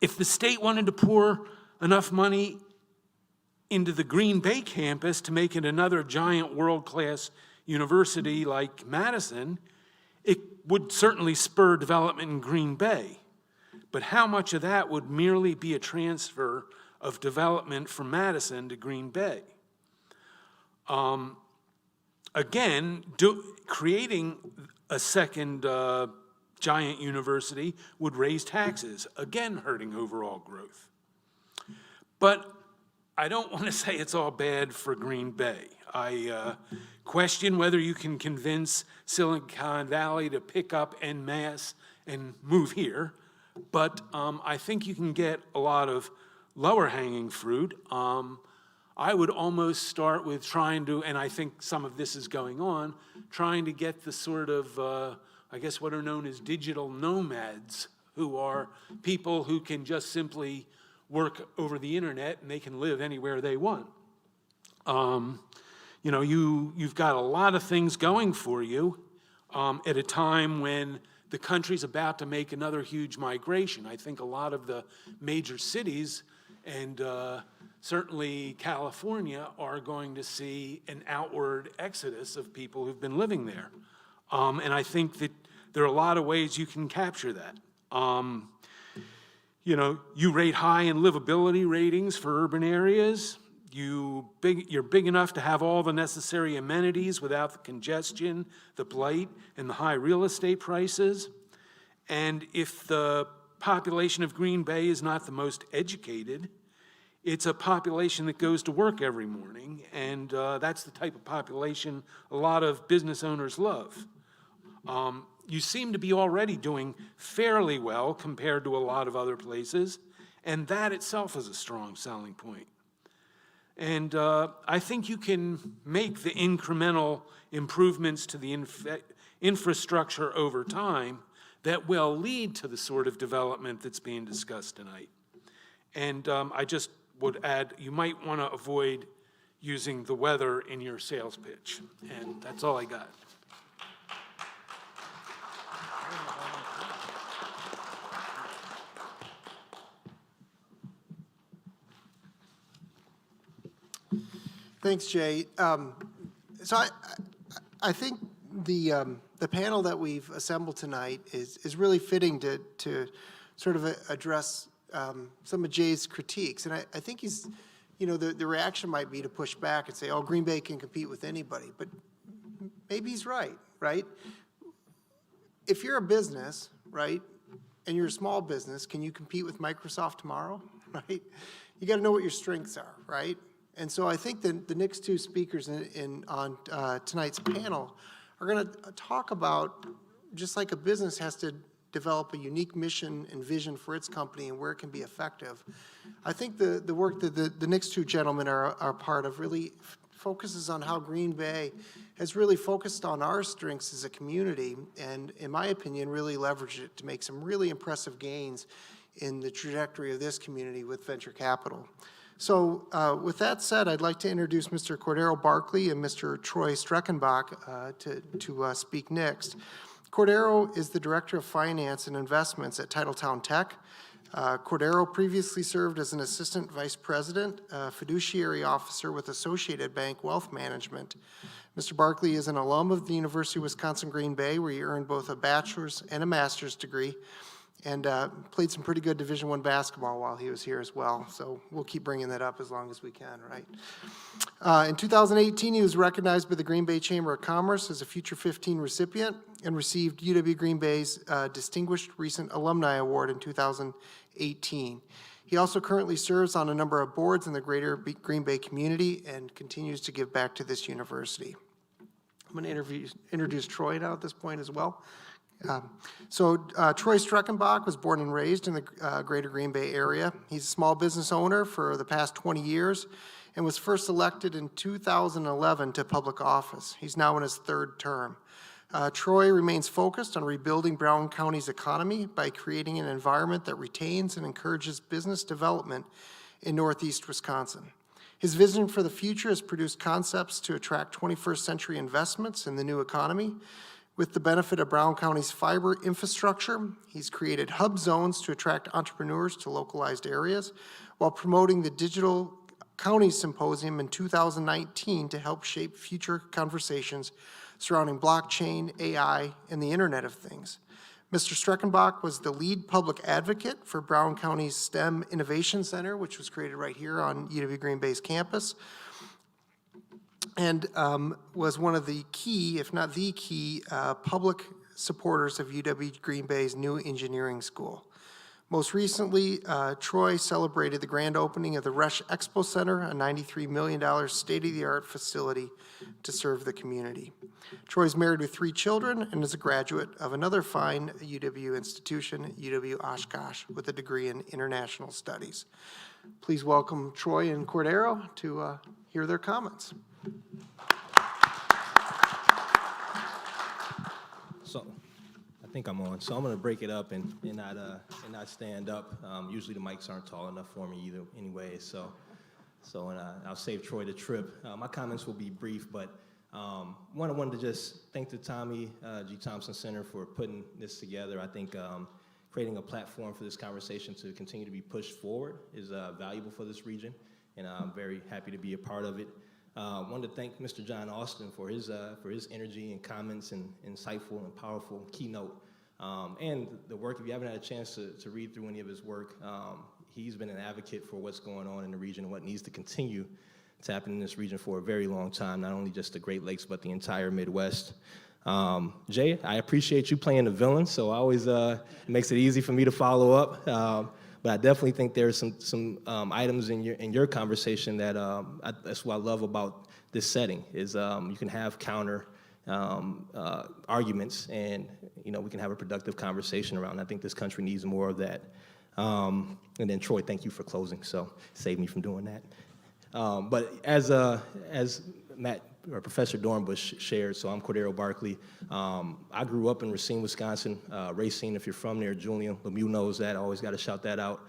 If the state wanted to pour enough money into the Green Bay campus to make it another giant world-class university like Madison, it would certainly spur development in Green Bay. But how much of that would merely be a transfer of development from Madison to Green Bay? Again, creating a second giant university would raise taxes, again hurting overall growth. But I don't want to say it's all bad for Green Bay. I question whether you can convince Silicon Valley to pick up en masse and move here, but I think you can get a lot of lower hanging fruit. I would almost start with trying to, and I think some of this is going on, trying to get the sort of, I guess what are known as digital nomads, who are people who can just simply work over the internet and they can live anywhere they want. You know, you've got a lot of things going for you at a time when the country's about to make another huge migration. I think a lot of the major cities and certainly California are going to see an outward exodus of people who've been living there. And I think that there are a lot of ways you can capture that. You know, you rate high in livability ratings for urban areas. You're big enough to have all the necessary amenities without the congestion, the blight, and the high real estate prices. And if the population of Green Bay is not the most educated, it's a population that goes to work every morning, and that's the type of population a lot of business owners love. You seem to be already doing fairly well compared to a lot of other places, and that itself is a strong selling point. And I think you can make the incremental improvements to the infrastructure over time that will lead to the sort of development that's being discussed tonight. And I just would add, you might want to avoid using the weather in your sales pitch. And that's all I got. Thanks, Jay. So I think the panel that we've assembled tonight is really fitting to sort of address some of Jay's critiques. And I think he's, you know, the reaction might be to push back and say, oh, Green Bay can compete with anybody. But maybe he's right? If you're a business, right, and you're a small business, can you compete with Microsoft tomorrow, right? You got to know what your strengths are, right? And so I think the next two speakers on tonight's panel are going to talk about, just like a business has to develop a unique mission and vision for its company and where it can be effective. I think the work that the next two gentlemen are part of really focuses on how Green Bay has really focused on our strengths as a community and, in my opinion, really leveraged it to make some really impressive gains in the trajectory of this community with venture capital. So with that said, I'd like to introduce Mr. Cordero Barkely and Mr. Troy Streckenbach to speak next. Cordero is the Director of Finance and Investments at Titletown Tech. Cordero previously served as an Assistant Vice President, Fiduciary Officer with Associated Bank Wealth Management. Mr. Barkely is an alum of the University of Wisconsin-Green Bay, where he earned both a bachelor's and a master's degree, and played some pretty good Division I basketball while he was here as well. So we'll keep bringing that up as long as we can, right? In 2018, he was recognized by the Green Bay Chamber of Commerce as a Future 15 recipient and received UW Green Bay's Distinguished Recent Alumni Award in 2018. He also currently serves on a number of boards in the greater Green Bay community and continues to give back to this university. I'm going to introduce Troy now at this point as well. Troy Streckenbach was born and raised in the greater Green Bay area. He's a small business owner for the past 20 years and was first elected in 2011 to public office. He's now in his third term. Troy remains focused on rebuilding Brown County's economy by creating an environment that retains and encourages business development in Northeast Wisconsin. His vision for the future has produced concepts to attract 21st century investments in the new economy. With the benefit of Brown County's fiber infrastructure, he's created hub zones to attract entrepreneurs to localized areas while promoting the digital Counties Symposium in 2019 to help shape future conversations surrounding blockchain, AI, and the Internet of Things. Mr. Streckenbach was the lead public advocate for Brown County's STEM Innovation Center, which was created right here on UW Green Bay's campus, and was one of the key, if not the key, public supporters of UW Green Bay's new engineering school. Most recently, Troy celebrated the grand opening of the Resch Expo Center, a $93 million state-of-the-art facility to serve the community. Troy's married with 3 children and is a graduate of another fine UW institution, UW Oshkosh, with a degree in international studies. Please welcome Troy and Cordero to hear their comments. So, I think I'm on. So I'm going to break it up and not stand up. Usually the mics aren't tall enough for me either anyway. So I'll save Troy the trip. My comments will be brief, but I wanted to just thank the Tommy G. Thompson Center for putting this together. I think creating a platform for this conversation to continue to be pushed forward is valuable for this region, and I'm very happy to be a part of it. I wanted to thank Mr. John Austin for his energy and comments and insightful and powerful keynote, and the work. If you haven't had a chance to read through any of his work, he's been an advocate for what's going on in the region and what needs to continue to happen in this region for a very long time, not only just the Great Lakes, but the entire Midwest. Jay, I appreciate you playing the villain, so I always it makes it easy for me to follow up. But I definitely think there's some items in your conversation that that's what I love about this setting is you can have counter arguments, and we can have a productive conversation around. I think this country needs more of that. And then Troy, thank you for closing, so save me from doing that. But as Matt or Professor Dornbush shared, so I'm Cordero Barkely. I grew up in Racine, Wisconsin. Racine, if you're from there, Julian Lemieux knows that. I always got to shout that out.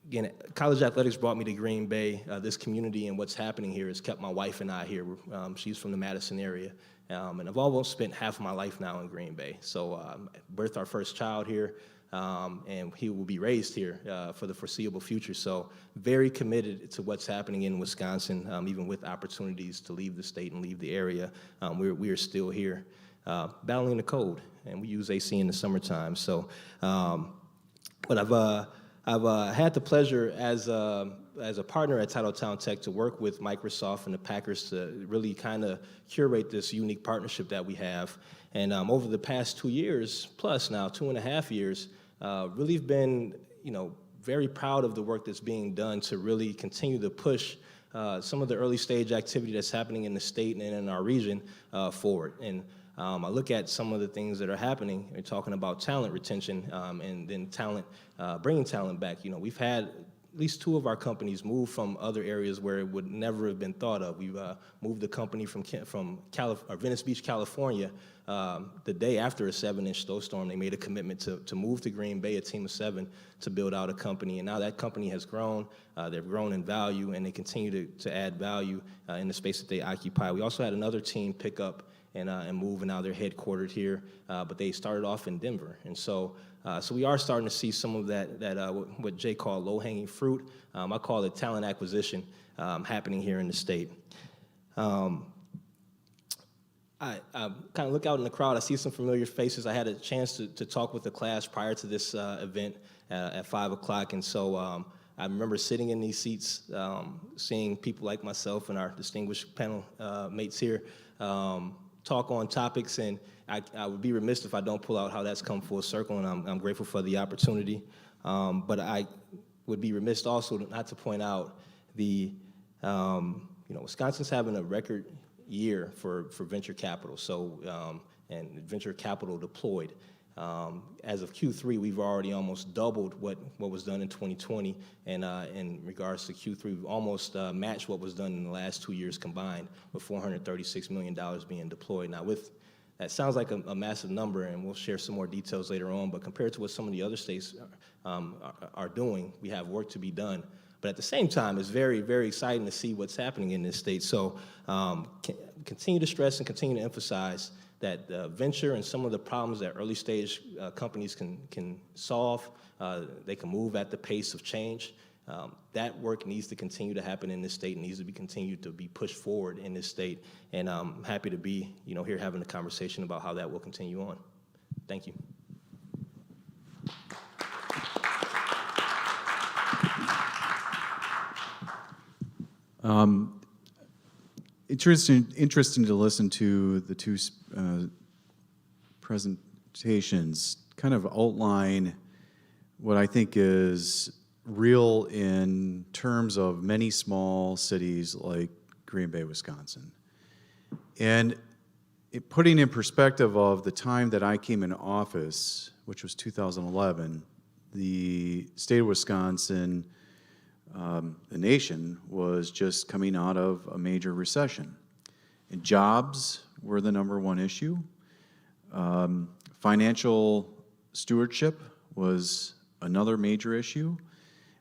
Again, college athletics brought me to Green Bay. This community and what's happening here has kept my wife and I here. She's from the Madison area. And I've almost spent half of my life now in Green Bay. So birthed our first child here. And he will be raised here for the foreseeable future. So very committed to what's happening in Wisconsin, even with opportunities to leave the state and leave the area. We are still here battling the cold, and we use AC in the summertime. So, but I've had the pleasure as a partner at Titletown Tech to work with Microsoft and the Packers to really kind of curate this unique partnership that we have. And over the past 2 years, plus now 2.5 years, really have been, very proud of the work that's being done to really continue to push some of the early stage activity that's happening in the state and in our region forward. And I look at some of the things that are happening. We're talking about talent retention and then bringing talent back. We've had at least 2 of our companies move from other areas where it would never have been thought of. We've moved the company from Venice Beach, California. The day after a 7-inch snowstorm, they made a commitment to move to Green Bay, a team of 7, to build out a company. And now that company has grown. They've grown in value, and they continue to add value in the space that they occupy. We also had another team pick up and move, and now they're headquartered here. But they started off in Denver. And so we are starting to see some of that what Jay called low-hanging fruit. I call it talent acquisition happening here in the state. I kind of look out in the crowd. I see some familiar faces. I had a chance to talk with the class prior to this event at 5 o'clock. And so I remember sitting in these seats, seeing people like myself and our distinguished panel mates here talk on topics. And I would be remiss if I don't pull out how that's come full circle, and I'm grateful for the opportunity. But I would be remiss also not to point out Wisconsin's having a record year for venture capital, and venture capital deployed. As of Q3, we've already almost doubled what was done in 2020, and in regards to Q3, we've almost matched what was done in the last 2 years combined, with $436 million being deployed. Now, that sounds like a massive number, and we'll share some more details later on, but compared to what some of the other states are doing, we have work to be done. But at the same time, it's very, very exciting to see what's happening in this state. So continue to stress and continue to emphasize that venture and some of the problems that early stage companies can solve, they can move at the pace of change. That work needs to continue to happen in this state, needs to be continued to be pushed forward in this state. And I'm happy to be, here having a conversation about how that will continue on. Thank you. Interesting to listen to the two presentations, kind of outline what I think is real in terms of many small cities like Green Bay, Wisconsin. And putting in perspective of the time that I came in office, which was 2011, the state of Wisconsin, the nation was just coming out of a major recession. And jobs were the number one issue. Financial stewardship was another major issue.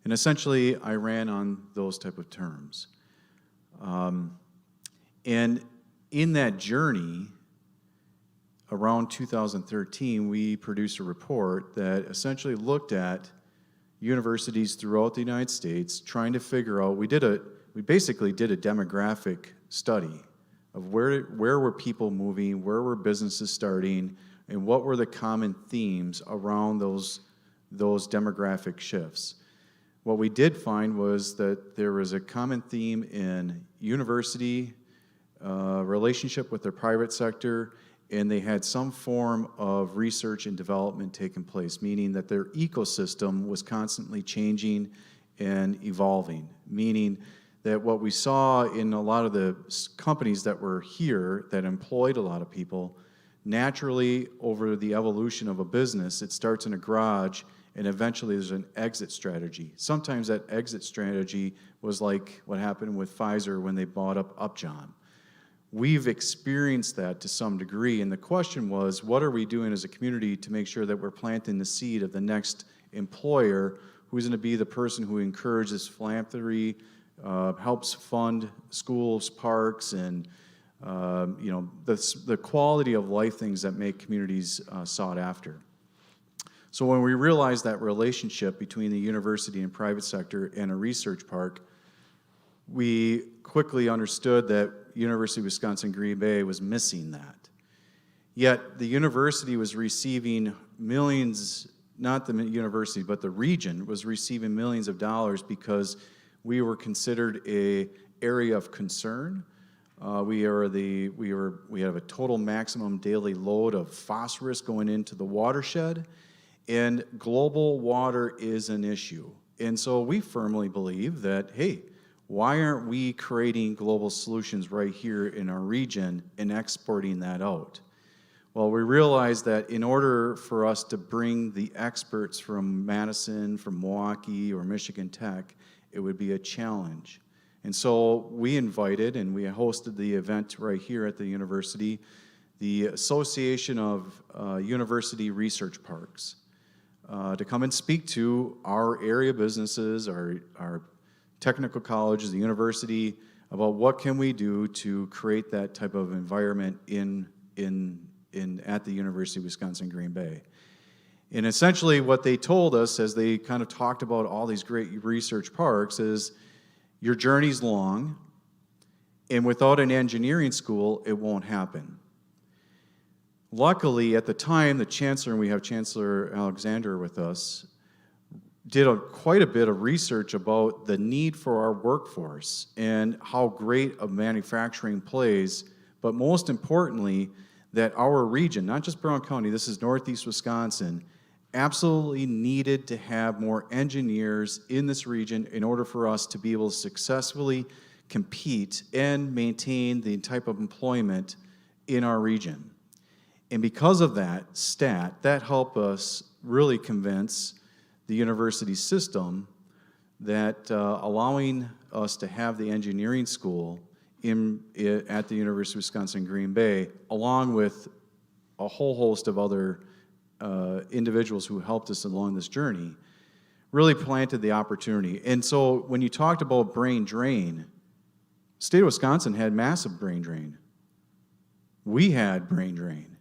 And essentially, I ran on those type of terms. And in that journey, around 2013, we produced a report that essentially looked at universities throughout the United States, trying to figure out, we basically did a demographic study of where were people moving, where were businesses starting, and what were the common themes around those demographic shifts. What we did find was that there was a common theme in university relationship with their private sector, and they had some form of research and development taking place, meaning that their ecosystem was constantly changing and evolving, meaning that what we saw in a lot of the companies that were here that employed a lot of people, naturally over the evolution of a business, it starts in a garage and eventually there's an exit strategy. Sometimes that exit strategy was like what happened with Pfizer when they bought up Upjohn. We've experienced that to some degree, and the question was, what are we doing as a community to make sure that we're planting the seed of the next employer who's going to be the person who encourages philanthropy, helps fund schools, parks, and the quality of life things that make communities sought after. So when we realized that relationship between the university and private sector and a research park, we quickly understood that University of Wisconsin-Green Bay was missing that. Yet the university was receiving millions, not the university, but the region was receiving millions of dollars because we were considered an area of concern. We have a total maximum daily load of phosphorus going into the watershed, and global water is an issue. And so we firmly believe that, hey, why aren't we creating global solutions right here in our region and exporting that out? Well, we realized that in order for us to bring the experts from Madison, from Milwaukee, or Michigan Tech, it would be a challenge. And so we invited, and we hosted the event right here at the university, the Association of University Research Parks, to come and speak to our area businesses, our technical colleges, the university, about what can we do to create that type of environment at the University of Wisconsin-Green Bay. And essentially what they told us as they kind of talked about all these great research parks is, your journey's long, and without an engineering school, it won't happen. Luckily, at the time, the chancellor, and we have Chancellor Alexander with us, did quite a bit of research about the need for our workforce and how great a manufacturing plays, but most importantly, that our region, not just Brown County, this is Northeast Wisconsin, absolutely needed to have more engineers in this region in order for us to be able to successfully compete and maintain the type of employment in our region. And because of that stat, that helped us really convince the university system that allowing us to have the engineering school at the University of Wisconsin-Green Bay, along with a whole host of other individuals who helped us along this journey, really planted the opportunity. And so when you talked about brain drain, state of Wisconsin had massive brain drain. We had brain drain.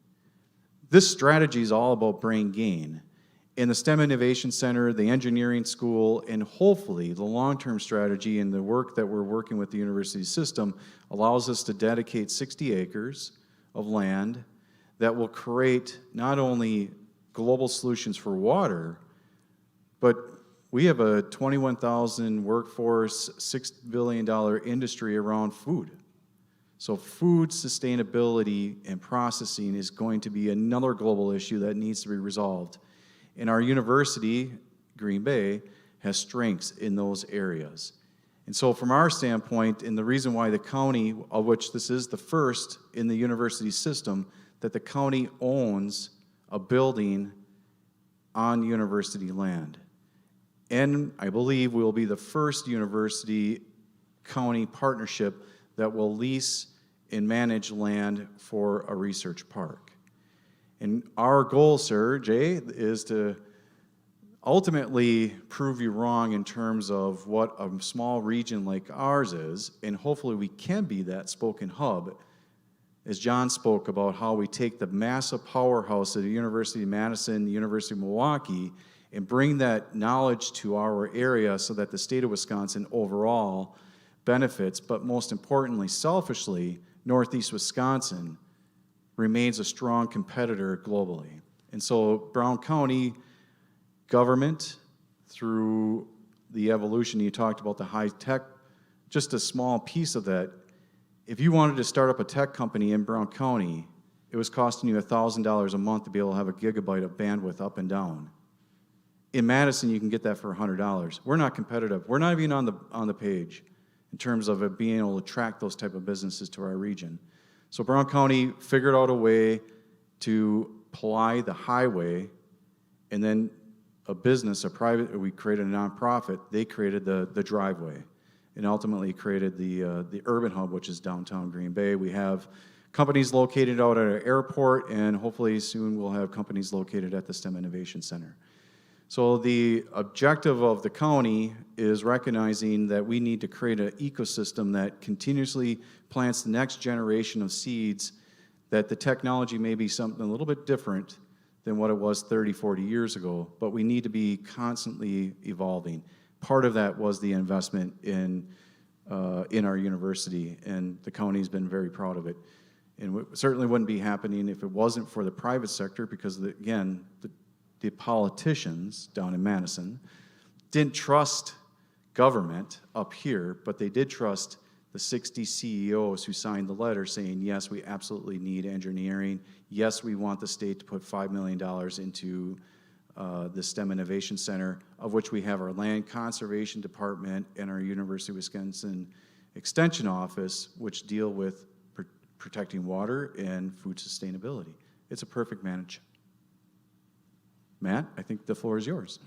This strategy is all about brain gain. And the STEM Innovation Center, the engineering school, and hopefully the long-term strategy and the work that we're working with the university system allows us to dedicate 60 acres of land that will create not only global solutions for water, but we have a 21,000 workforce, $6 billion industry around food. So food sustainability and processing is going to be another global issue that needs to be resolved. And our university, Green Bay, has strengths in those areas. And so from our standpoint, and the reason why the county, of which this is the first in the university system, that the county owns a building on university land. And I believe we will be the first university-county partnership that will lease and manage land for a research park. And our goal, sir, Jay, is to ultimately prove you wrong in terms of what a small region like ours is, and hopefully we can be that spoken hub, as John spoke about how we take the massive powerhouse of the University of Madison, the University of Milwaukee, and bring that knowledge to our area so that the state of Wisconsin overall benefits, but most importantly, selfishly, Northeast Wisconsin remains a strong competitor globally. And so Brown County government, through the evolution, you talked about the high tech, just a small piece of that. If you wanted to start up a tech company in Brown County, it was costing you $1,000 a month to be able to have a gigabyte of bandwidth up and down. In Madison, you can get that for $100. We're not competitive. We're not even on the page in terms of it being able to attract those type of businesses to our region. So Brown County figured out a way to ply the highway, and then a business, we created a nonprofit, they created the driveway, and ultimately created the urban hub, which is downtown Green Bay. We have companies located out at our airport, and hopefully soon we'll have companies located at the STEM Innovation Center. So the objective of the county is recognizing that we need to create an ecosystem that continuously plants the next generation of seeds, that the technology may be something a little bit different than what it was 30, 40 years ago, but we need to be constantly evolving. Part of that was the investment in our university, and the county's been very proud of it. And it certainly wouldn't be happening if it wasn't for the private sector, because again, the politicians down in Madison didn't trust government up here, but they did trust the 60 CEOs who signed the letter saying, yes, we absolutely need engineering. Yes, we want the state to put $5 million into the STEM Innovation Center, of which we have our Land Conservation Department and our University of Wisconsin Extension Office, which deal with protecting water and food sustainability. It's a perfect match. Matt, I think the floor is yours.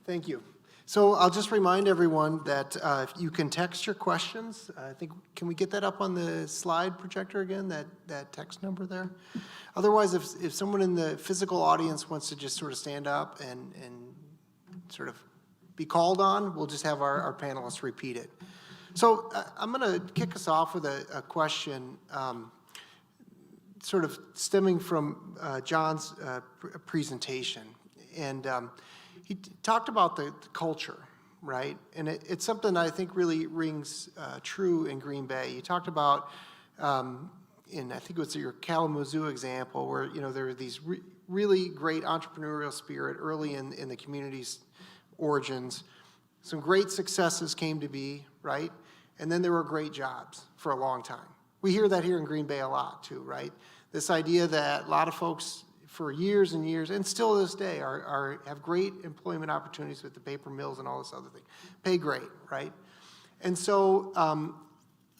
Thank you. So I'll just remind everyone that you can text your questions. I think, can we get that up on the slide projector again, that text number there? Otherwise, if someone in the physical audience wants to just sort of stand up and sort of be called on, we'll just have our panelists repeat it. So I'm going to kick us off with a question sort of stemming from John's presentation. And he talked about the culture, right? And it's something I think really rings true in Green Bay. You talked about, in I think it was your Kalamazoo example, where there were these really great entrepreneurial spirit early in the community's origins. Some great successes came to be, right? And then there were great jobs for a long time. We hear that here in Green Bay a lot too, right? This idea that a lot of folks for years and years, and still to this day, have great employment opportunities with the paper mills and all this other thing. Pay great, right? And so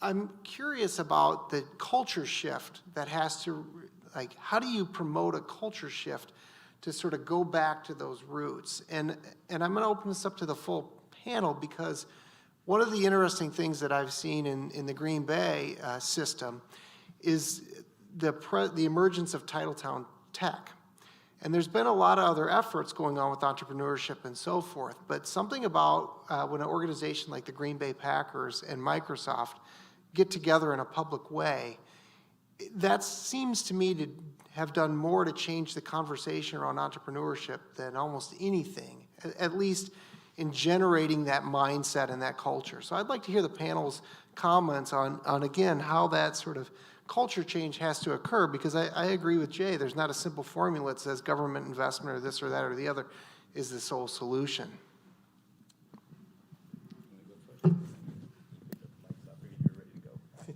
I'm curious about the culture shift that has to, like, how do you promote a culture shift to sort of go back to those roots? And I'm going to open this up to the full panel, because one of the interesting things that I've seen in the Green Bay system is the emergence of Titletown Tech. And there's been a lot of other efforts going on with entrepreneurship and so forth, but something about when an organization like the Green Bay Packers and Microsoft get together in a public way, that seems to me to have done more to change the conversation around entrepreneurship than almost anything, at least in generating that mindset and that culture. So I'd like to hear the panel's comments on again, how that sort of culture change has to occur, because I agree with Jay, there's not a simple formula that says government investment or this or that or the other is the sole solution.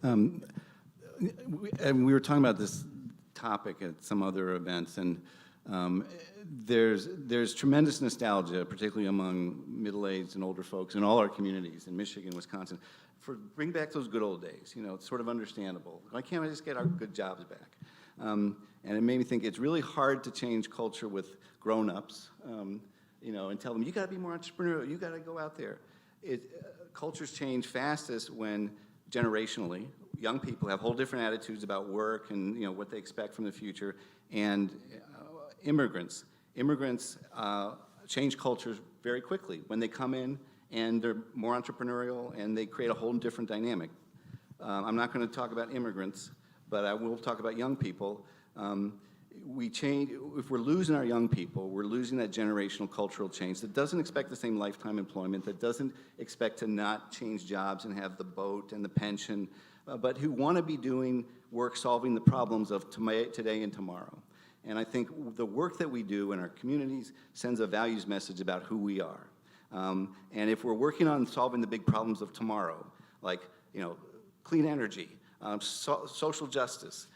And we were talking about this topic at some other events, and there's tremendous nostalgia, particularly among middle-aged and older folks in all our communities in Michigan, Wisconsin, for bring back those good old days. You know, it's sort of understandable. Why can't we just get our good jobs back? And it made me think it's really hard to change culture with grown-ups, you know, and tell them, you gotta be more entrepreneurial, you gotta go out there. Cultures change fastest when generationally, young people have whole different attitudes about work and, you know, what they expect from the future, and immigrants change cultures very quickly when they come in and they're more entrepreneurial and they create a whole different dynamic. I'm not going to talk about immigrants, but I will talk about young people. We change, if we're losing our young people, we're losing that generational cultural change that doesn't expect the same lifetime employment, that doesn't expect to not change jobs and have the boat and the pension, but who want to be doing work solving the problems of today and tomorrow. And I think the work that we do in our communities sends a values message about who we are. And if we're working on solving the big problems of tomorrow, like, you know, clean energy, social justice,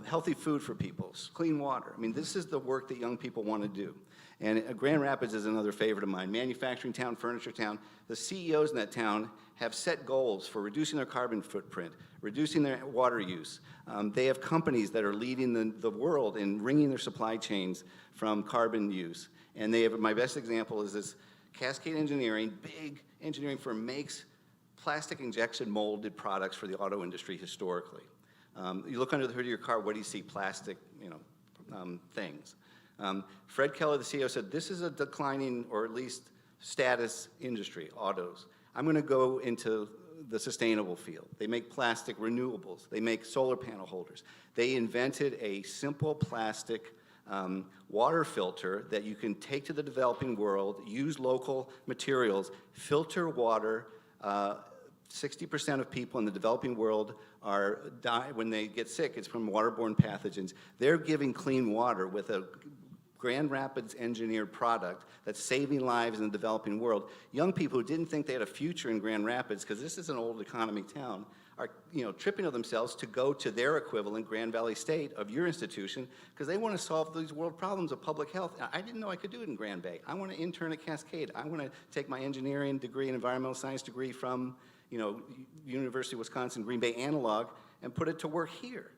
healthy food for people, clean water. I mean, this is the work that young people want to do. And Grand Rapids is another favorite of mine. Manufacturing town, furniture town. The CEOs in that town have set goals for reducing their carbon footprint, reducing their water use. They have companies that are leading the world in wringing their supply chains from carbon use. And they have, my best example is this Cascade Engineering, big engineering firm, makes plastic injection molded products for the auto industry historically. You look under the hood of your car, what do you see? Plastic, you know, things. Fred Keller, the CEO, said, this is a declining, or at least status industry, autos. I'm going to go into the sustainable field. They make plastic renewables. They make solar panel holders. They invented a simple plastic water filter that you can take to the developing world, use local materials, filter water. 60% of people in the developing world die when they get sick. It's from waterborne pathogens. They're giving clean water with a Grand Rapids engineered product that's saving lives in the developing world. Young people who didn't think they had a future in Grand Rapids, because this is an old economy town, are, you know, tripping of themselves to go to their equivalent, Grand Valley State, of your institution, because they want to solve these world problems of public health. I didn't know I could do it in Grand Bay. I want to intern at Cascade. I want to take my engineering degree and environmental science degree from, you know, University of Wisconsin, Green Bay analog, and put it to work here.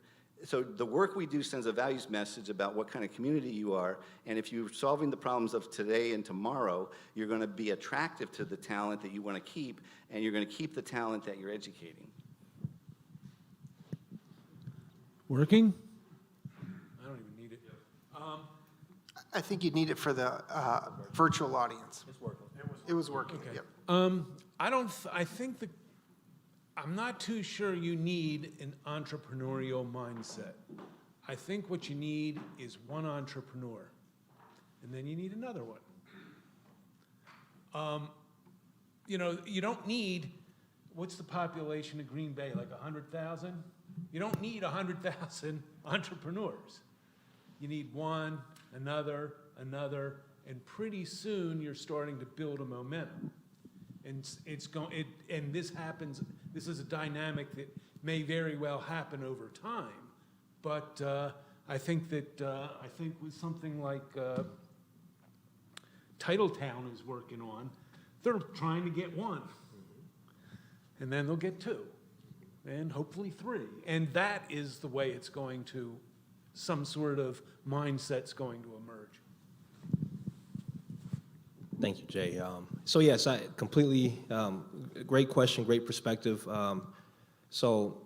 So the work we do sends a values message about what kind of community you are, and if you're solving the problems of today and tomorrow, you're going to be attractive to the talent that you want to keep, and you're going to keep the talent that you're educating. Working? I don't even need it. I think you'd need it for the virtual audience. It's working. It was working, Okay. Yep. I'm not too sure you need an entrepreneurial mindset. I think what you need is one entrepreneur, and then you need another one. You know, you don't need, what's the population of Green Bay, like 100,000? You don't need 100,000 entrepreneurs. You need one, another, and pretty soon you're starting to build a momentum. And and this happens. This is a dynamic that may very well happen over time. But I think with something like Titletown is working on, they're trying to get one, and then they'll get two, and hopefully three. And that is the way it's going to, some sort of mindset's going to emerge. Thank you, Jay. So yes, I completely, great question, great perspective. So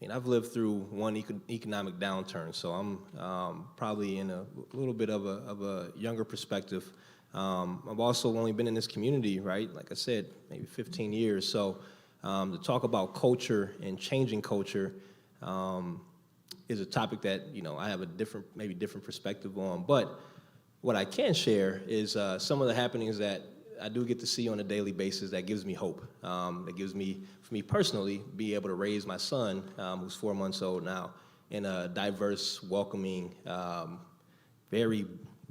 mean, I've lived through one economic downturn, so I'm probably in a little bit of a younger perspective. I've also only been in this community, right, like I said, maybe 15 years. So to talk about culture and changing culture is a topic that, I have a maybe different perspective on. But what I can share is some of the happenings that I do get to see on a daily basis that gives me hope. That gives me, for me personally, be able to raise my son, who's 4 months old now, in a diverse, welcoming, we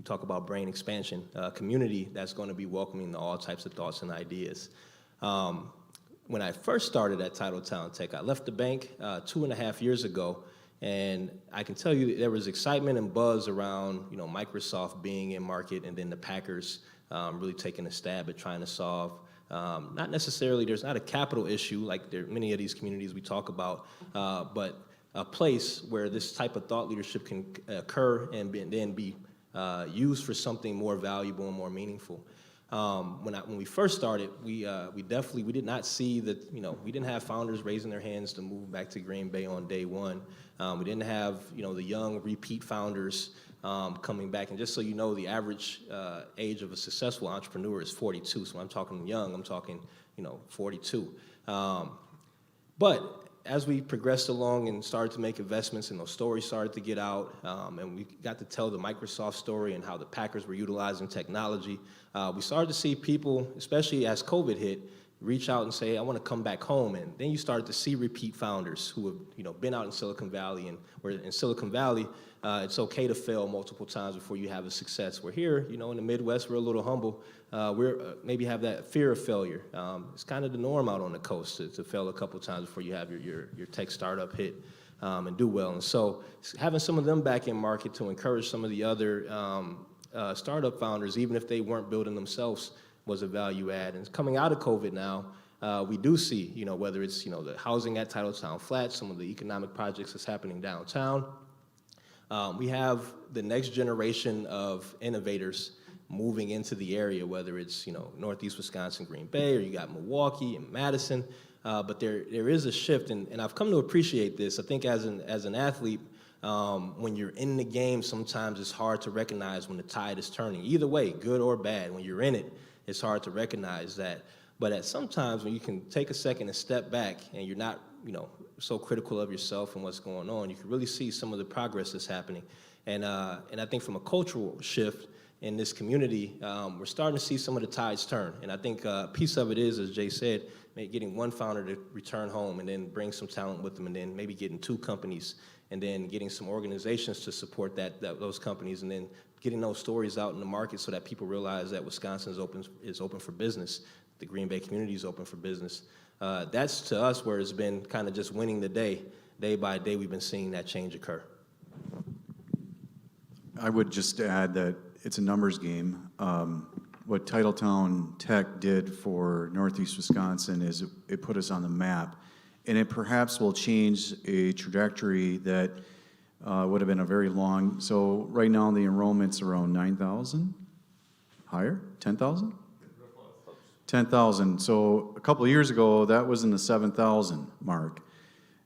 talk about brain expansion, community that's going to be welcoming to all types of thoughts and ideas. When I first started at Titletown Tech, I left the bank 2.5 years ago, and I can tell you there was excitement and buzz around, Microsoft being in market, and then the Packers really taking a stab at trying to solve, not necessarily, there's not a capital issue like many of these communities we talk about, but a place where this type of thought leadership can occur and then be used for something more valuable and more meaningful. When we first started, we did not see that, we didn't have founders raising their hands to move back to Green Bay on day one. We didn't have, the young repeat founders coming back. And just so you know, the average age of a successful entrepreneur is 42. So when I'm talking young, I'm talking, 42. But as we progressed along and started to make investments and those stories started to get out, and we got to tell the Microsoft story and how the Packers were utilizing technology, we started to see people, especially as COVID hit, reach out and say, I want to come back home. And then you started to see repeat founders who have been out in Silicon Valley, and where in Silicon Valley, it's okay to fail multiple times before you have a success. We're here, in the Midwest, we're a little humble. We're maybe have that fear of failure. It's kind of the norm out on the coast to fail a couple times before you have your tech startup hit and do well. And so having some of them back in market to encourage some of the other startup founders, even if they weren't building themselves, was a value add. And coming out of COVID now, we do see, whether it's, the housing at Titletown Flats, some of the economic projects that's happening downtown. We have the next generation of innovators moving into the area, whether it's, Northeast Wisconsin, Green Bay, or you got Milwaukee and Madison. But there is a shift, and I've come to appreciate this. I think as an athlete, when you're in the game, sometimes it's hard to recognize when the tide is turning. Either way, good or bad, when you're in it, it's hard to recognize that. But at sometimes when you can take a second and step back and you're not, so critical of yourself and what's going on, you can really see some of the progress that's happening. And I think from a cultural shift in this community, we're starting to see some of the tides turn. And I think a piece of it is, as Jay said, maybe getting one founder to return home and then bring some talent with them, and then maybe getting 2 companies, and then getting some organizations to support those companies, and then getting those stories out in the market so that people realize that Wisconsin is open for business. The Green Bay community is open for business. That's to us where it's been kind of just winning the day. Day by day, we've been seeing that change occur. I would just add that it's a numbers game. What Titletown Tech did for Northeast Wisconsin is it put us on the map, and it perhaps will change a trajectory that would have been a very long. So right now the enrollment's around 9,000, higher, 10,000? 10,000. So a couple of years ago, that was in the 7,000 mark.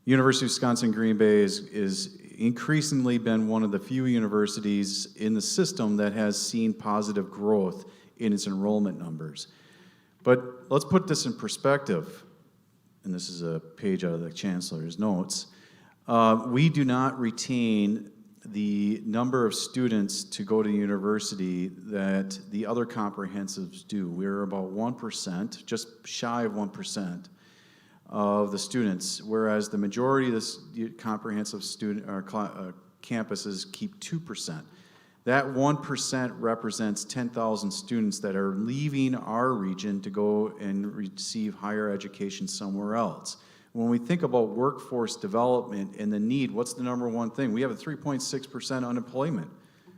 University of Wisconsin Green Bay is increasingly been one of the few universities in the system that has seen positive growth in its enrollment numbers. But let's put this in perspective, and this is a page out of the Chancellor's notes. We do not retain the number of students to go to university that the other comprehensives do. We're about 1%, just shy of 1% of the students, whereas the majority of the comprehensive student campuses keep 2%. That 1% represents 10,000 students that are leaving our region to go and receive higher education somewhere else. When we think about workforce development and the need, what's the number one thing? We have a 3.6% unemployment.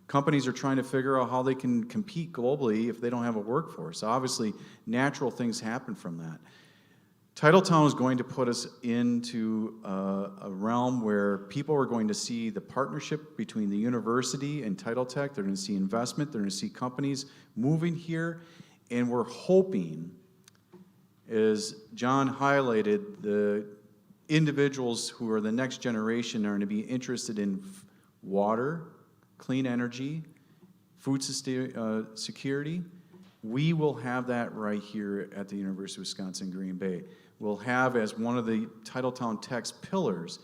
Companies are trying to figure out how they can compete globally if they don't have a workforce. Obviously, natural things happen from that. Titletown is going to put us into a realm where people are going to see the partnership between the university and Title Tech. They're going to see investment. They're going to see companies moving here. And we're hoping, as John highlighted, the individuals who are the next generation are going to be interested in water, clean energy, food security, we will have that right here at the University of Wisconsin-Green Bay. We'll have, as one of the Titletown Tech's pillars,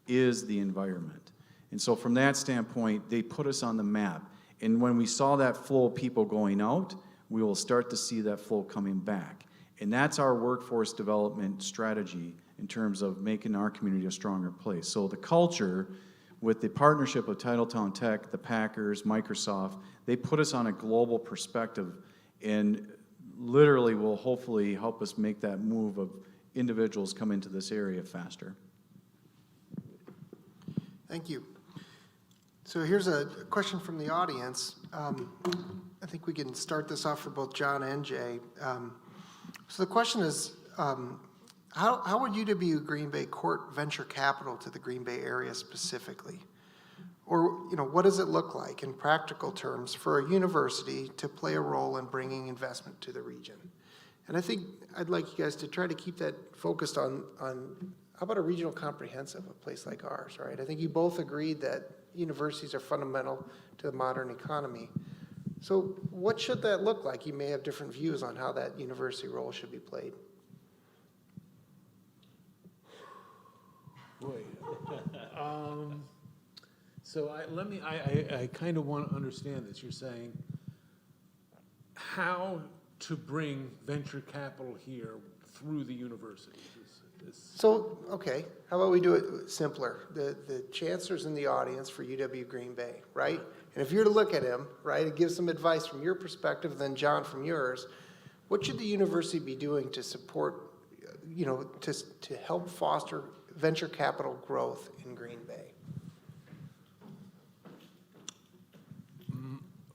is the environment. And so from that standpoint, they put us on the map. And when we saw that flow of people going out, we will start to see that flow coming back. And that's our workforce development strategy in terms of making our community a stronger place. So the culture, with the partnership of Titletown Tech, the Packers, Microsoft, they put us on a global perspective and literally will hopefully help us make that move of individuals come into this area faster. Thank you. So here's a question from the audience. I think we can start this off for both John and Jay. So the question is, how would UW Green Bay court venture capital to the Green Bay area specifically? Or, what does it look like in practical terms for a university to play a role in bringing investment to the region? And I think I'd like you guys to try to keep that focused on how about a regional comprehensive, a place like ours, right? I think you both agreed that universities are fundamental to the modern economy. So what should that look like? You may have different views on how that university role should be played. Boy. So I kind of want to understand this. You're saying how to bring venture capital here through the university. So, okay, how about we do it simpler? The chancellor's in the audience for UW Green Bay, right? And if you're to look at him, right, and give some advice from your perspective, then John from yours, what should the university be doing to support, to help foster venture capital growth in Green Bay?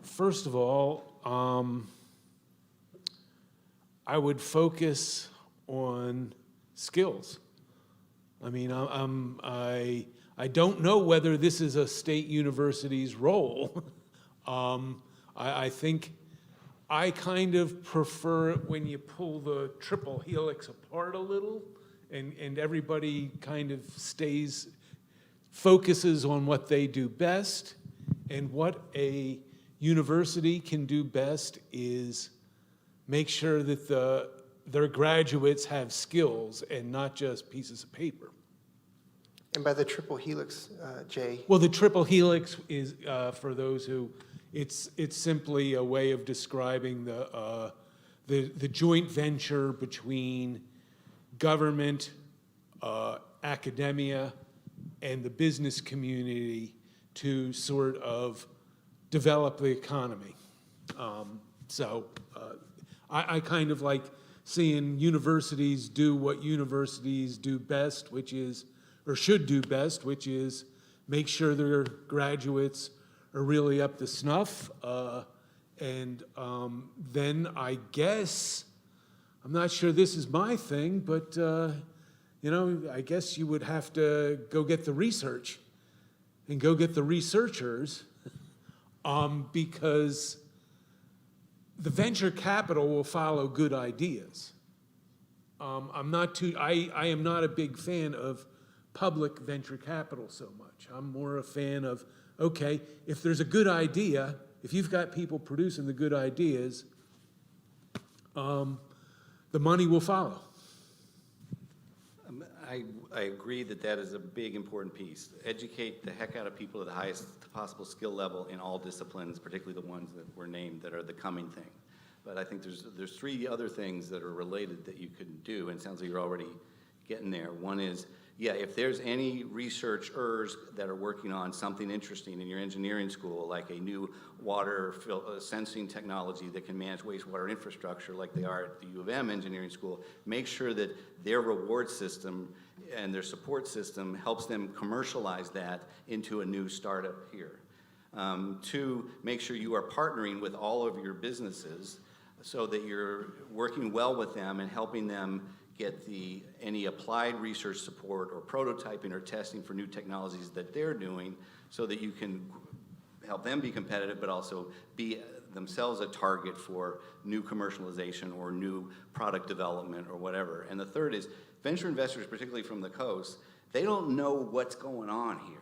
First of all, I would focus on skills. I mean, I don't know whether this is a state university's role. I think I kind of prefer it when you pull the triple helix apart a little and everybody kind of focuses on what they do best. And what a university can do best is make sure that their graduates have skills and not just pieces of paper. And by the triple helix, Jay? Well, the triple helix is, for those who, it's simply a way of describing the joint venture between government, academia, and the business community to sort of develop the economy. I kind of like seeing universities do what universities do best, which is, or should do best, which is make sure their graduates are really up to snuff. Then I guess, I'm not sure this is my thing, but I guess you would have to go get the research and go get the researchers because the venture capital will follow good ideas. I am not a big fan of public venture capital so much. I'm more a fan of, okay, if there's a good idea, if you've got people producing the good ideas, the money will follow. I agree that is a big, important piece. Educate the heck out of people at the highest possible skill level in all disciplines, particularly the ones that were named that are the coming thing. But I think there's three other things that are related that you could do, and it sounds like you're already getting there. One is, if there's any researchers that are working on something interesting in your engineering school, like a new water sensing technology that can manage wastewater infrastructure like they are at the U of M engineering school, make sure that their reward system and their support system helps them commercialize that into a new startup here. Two, make sure you are partnering with all of your businesses so that you're working well with them and helping them get any applied research support or prototyping or testing for new technologies that they're doing so that you can help them be competitive but also be themselves a target for new commercialization or new product development or whatever. And the third is venture investors, particularly from the coast, they don't know what's going on here.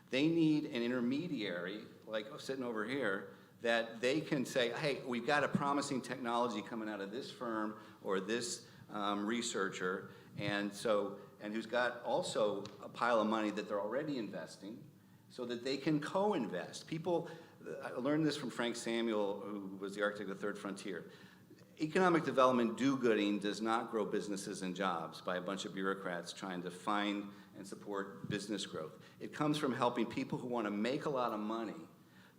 They need an intermediary, like sitting over here, that they can say, hey, we've got a promising technology coming out of this firm or this researcher, and who's got also a pile of money that they're already investing, so that they can co-invest. People, I learned this from Frank Samuel, who was the architect of the Third Frontier. Economic development do-gooding does not grow businesses and jobs by a bunch of bureaucrats trying to find and support business growth. It comes from helping people who want to make a lot of money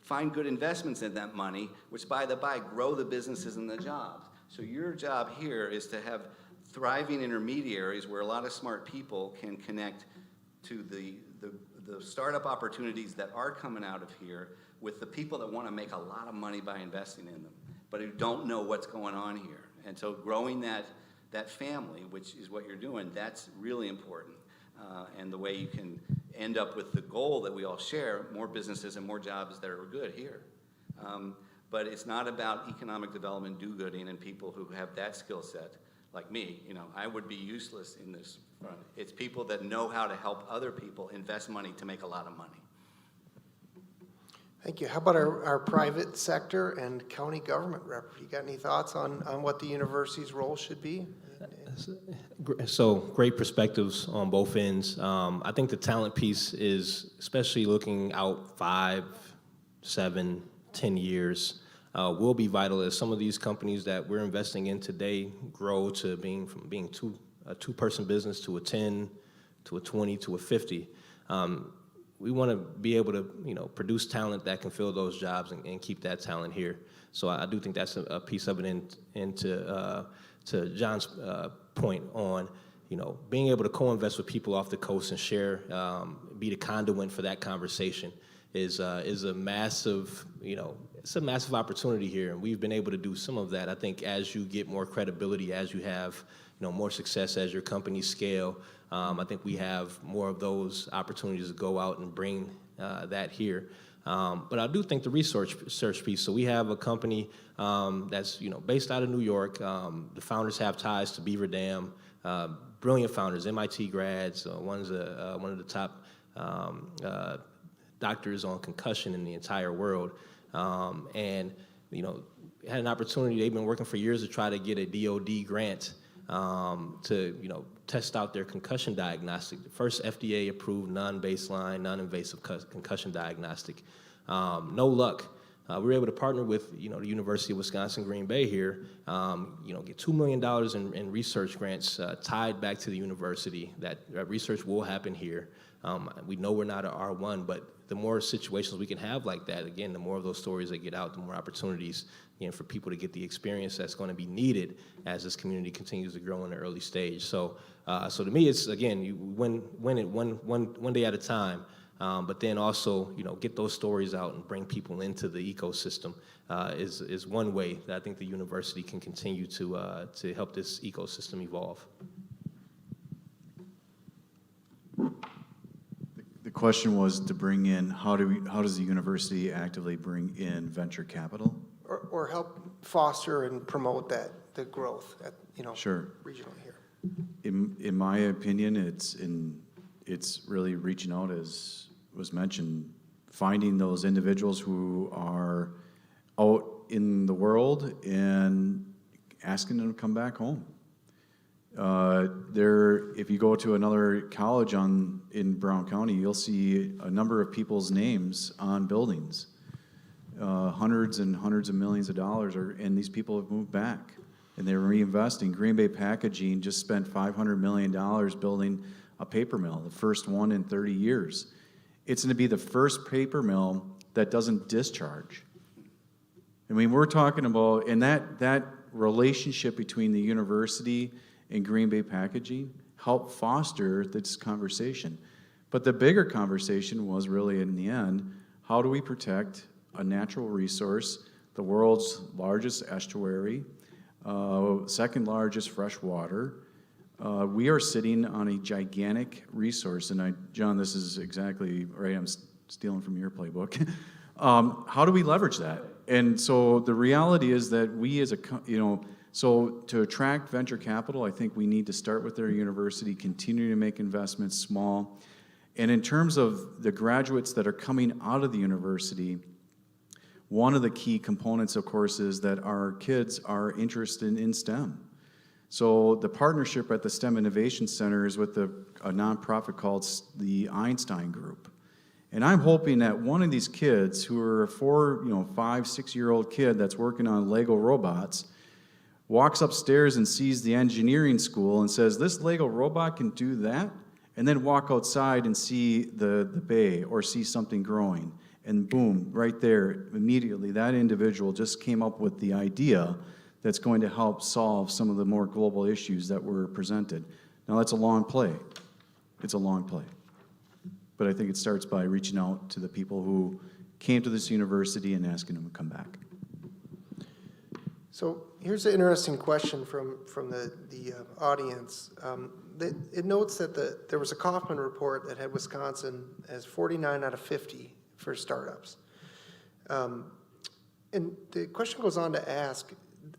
find good investments in that money, which by the by grow the businesses and the jobs. So your job here is to have thriving intermediaries where a lot of smart people can connect to the startup opportunities that are coming out of here with the people that want to make a lot of money by investing in them, but who don't know what's going on here. And so growing that family, which is what you're doing, that's really important. And the way you can end up with the goal that we all share, more businesses and more jobs that are good here. But it's not about economic development do-gooding and people who have that skill set, like me. You know, I would be useless in this front. It's people that know how to help other people invest money to make a lot of money. Thank you. How about our private sector and county government rep? You got any thoughts on what the university's role should be? So great perspectives on both ends. I think the talent piece is, especially looking out 5, 7, 10 years, will be vital as some of these companies that we're investing in today grow to from being a two-person business to a 10, to a 20, to a 50. We want to be able to, produce talent that can fill those jobs and keep that talent here. So I do think that's a piece of it. And to John's point on, being able to co-invest with people off the coast and share, be the conduit for that conversation is a massive, it's a massive opportunity here. And we've been able to do some of that. I think as you get more credibility, as you have, more success as your company scale, I think we have more of those opportunities to go out and bring that here. But I do think the research piece, so we have a company that's based out of New York. The founders have ties to Beaver Dam, brilliant founders, MIT grads. One's one of the top doctors on concussion in the entire world. And had an opportunity, they've been working for years to try to get a DOD grant to test out their concussion diagnostic, the first FDA-approved non-baseline, non-invasive concussion diagnostic. No luck. We were able to partner with the University of Wisconsin-Green Bay here, get $2 million in research grants tied back to the university. That research will happen here. We know we're not an R1, but the more situations we can have like that, again, the more of those stories that get out, the more opportunities for people to get the experience that's going to be needed as this community continues to grow in the early stage. So to me, it's, again, you win it one day at a time, but then also, get those stories out and bring people into the ecosystem is one way that I think the university can continue to help this ecosystem evolve. The question was to bring in, how does the university actively bring in venture capital? Or help foster and promote the growth at, Sure. regionally here. In my opinion, it's really reaching out, as was mentioned, finding those individuals who are out in the world and asking them to come back home. If you go to another college in Brown County, you'll see a number of people's names on buildings. Hundreds and hundreds of millions of dollars, and these people have moved back, and they're reinvesting. Green Bay Packaging just spent $500 million building a paper mill, the first one in 30 years. It's going to be the first paper mill that doesn't discharge. I mean, we're talking about, and that relationship between the university and Green Bay Packaging helped foster this conversation. But the bigger conversation was really, in the end, how do we protect a natural resource, the world's largest estuary, second largest freshwater. We are sitting on a gigantic resource, and John, this is exactly right, I'm stealing from your playbook. How do we leverage that? And so the reality is that we as a, so to attract venture capital, I think we need to start with our university, continue to make investments small. And in terms of the graduates that are coming out of the university, one of the key components, of course, is that our kids are interested in STEM. So the partnership at the STEM Innovation Center is with a nonprofit called the Einstein Group. And I'm hoping that one of these kids who are a 5, 6-year-old kid that's working on Lego robots walks upstairs and sees the engineering school and says, this Lego robot can do that, and then walk outside and see the bay or see something growing. And boom, right there, immediately, that individual just came up with the idea that's going to help solve some of the more global issues that were presented. Now, that's a long play. It's a long play. But I think it starts by reaching out to the people who came to this university and asking them to come back. So here's an interesting question from the audience. It notes that there was a Cofrin report that had Wisconsin as 49 out of 50 for startups. And the question goes on to ask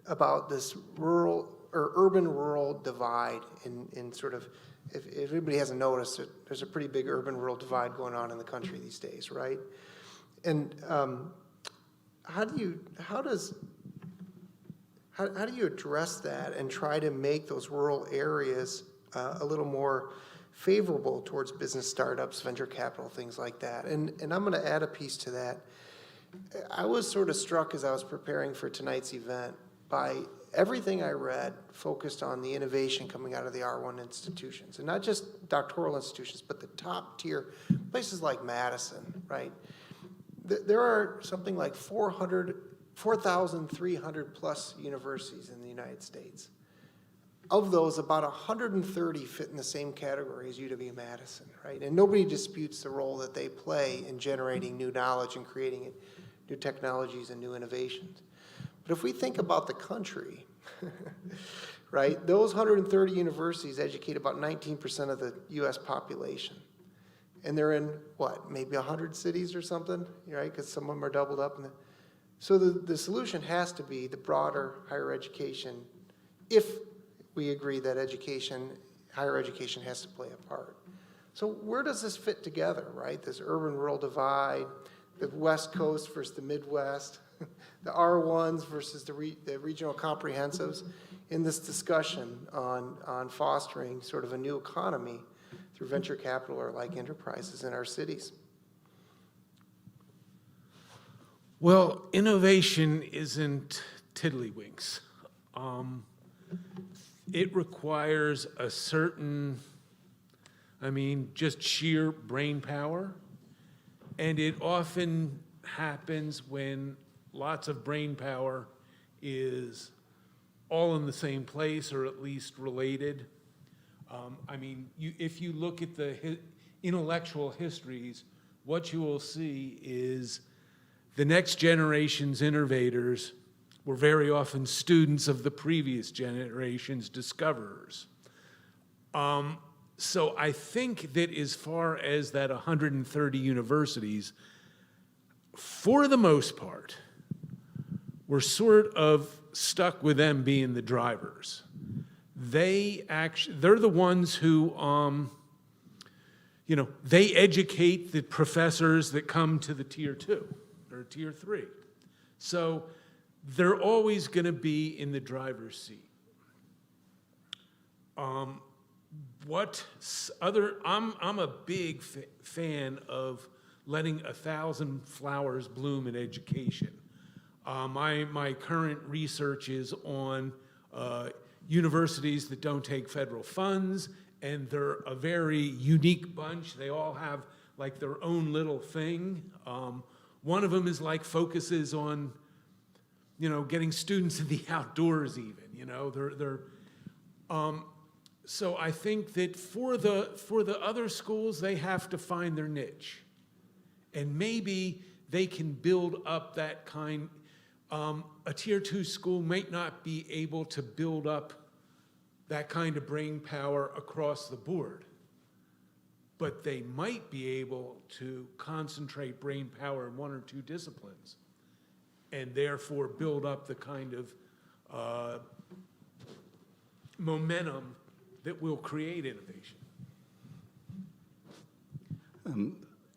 about this rural or urban-rural divide in sort of, if anybody hasn't noticed it, there's a pretty big urban-rural divide going on in the country these days, right? And how do you address that and try to make those rural areas a little more favorable towards business startups, venture capital, things like that? And I'm going to add a piece to that. I was sort of struck as I was preparing for tonight's event by everything I read focused on the innovation coming out of the R1 institutions, and not just doctoral institutions, but the top tier places like Madison, right? There are something like 4,300 plus universities in the United States. Of those, about 130 fit in the same category as UW-Madison, right? And nobody disputes the role that they play in generating new knowledge and creating new technologies and new innovations. But if we think about the country, right, those 130 universities educate about 19% of the US population. And they're in, what, maybe 100 cities or something, right? Because some of them are doubled up. So the solution has to be the broader higher education, if we agree that higher education has to play a part. So where does this fit together, right? This urban-rural divide, the West Coast versus the Midwest, the R1s versus the regional comprehensives, in this discussion on fostering sort of a new economy through venture capital or like enterprises in our cities. Well, innovation isn't tiddlywinks. It requires a certain, just sheer brain power. And it often happens when lots of brain power is all in the same place or at least related. If you look at the intellectual histories, what you will see is the next generation's innovators were very often students of the previous generation's discoverers. So I think that as far as that 130 universities, for the most part, we're sort of stuck with them being the drivers. They're the ones who, they educate the professors that come to the tier 2 or tier 3. So they're always going to be in the driver's seat. I'm a big fan of letting 1,000 flowers bloom in education. My current research is on universities that don't take federal funds, and they're a very unique bunch. They all have like their own little thing. One of them is like focuses on, getting students in the outdoors even, so I think that for the other schools, they have to find their niche. And maybe they can build up that kind. A tier 2 school might not be able to build up that kind of brain power across the board, but they might be able to concentrate brain power in 1 or 2 disciplines. and therefore build up the kind of momentum that will create innovation.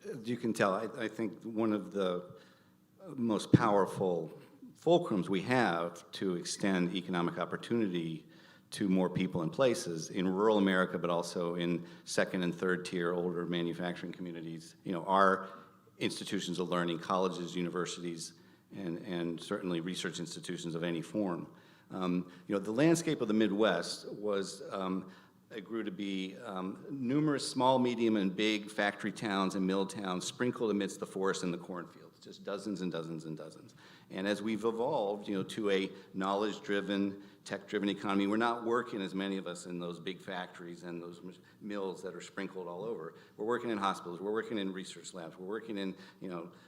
As you can tell, I think one of the most powerful fulcrums we have to extend economic opportunity to more people and places in rural America, but also in second and third tier older manufacturing communities, are institutions of learning, colleges, universities, and certainly research institutions of any form. The landscape of the Midwest it grew to be numerous small, medium, and big factory towns and mill towns sprinkled amidst the forest and the cornfields, just dozens and dozens and dozens. And as we've evolved, to a knowledge-driven, tech-driven economy, we're not working, as many of us, in those big factories and those mills that are sprinkled all over. We're working in hospitals, we're working in research labs, we're working in,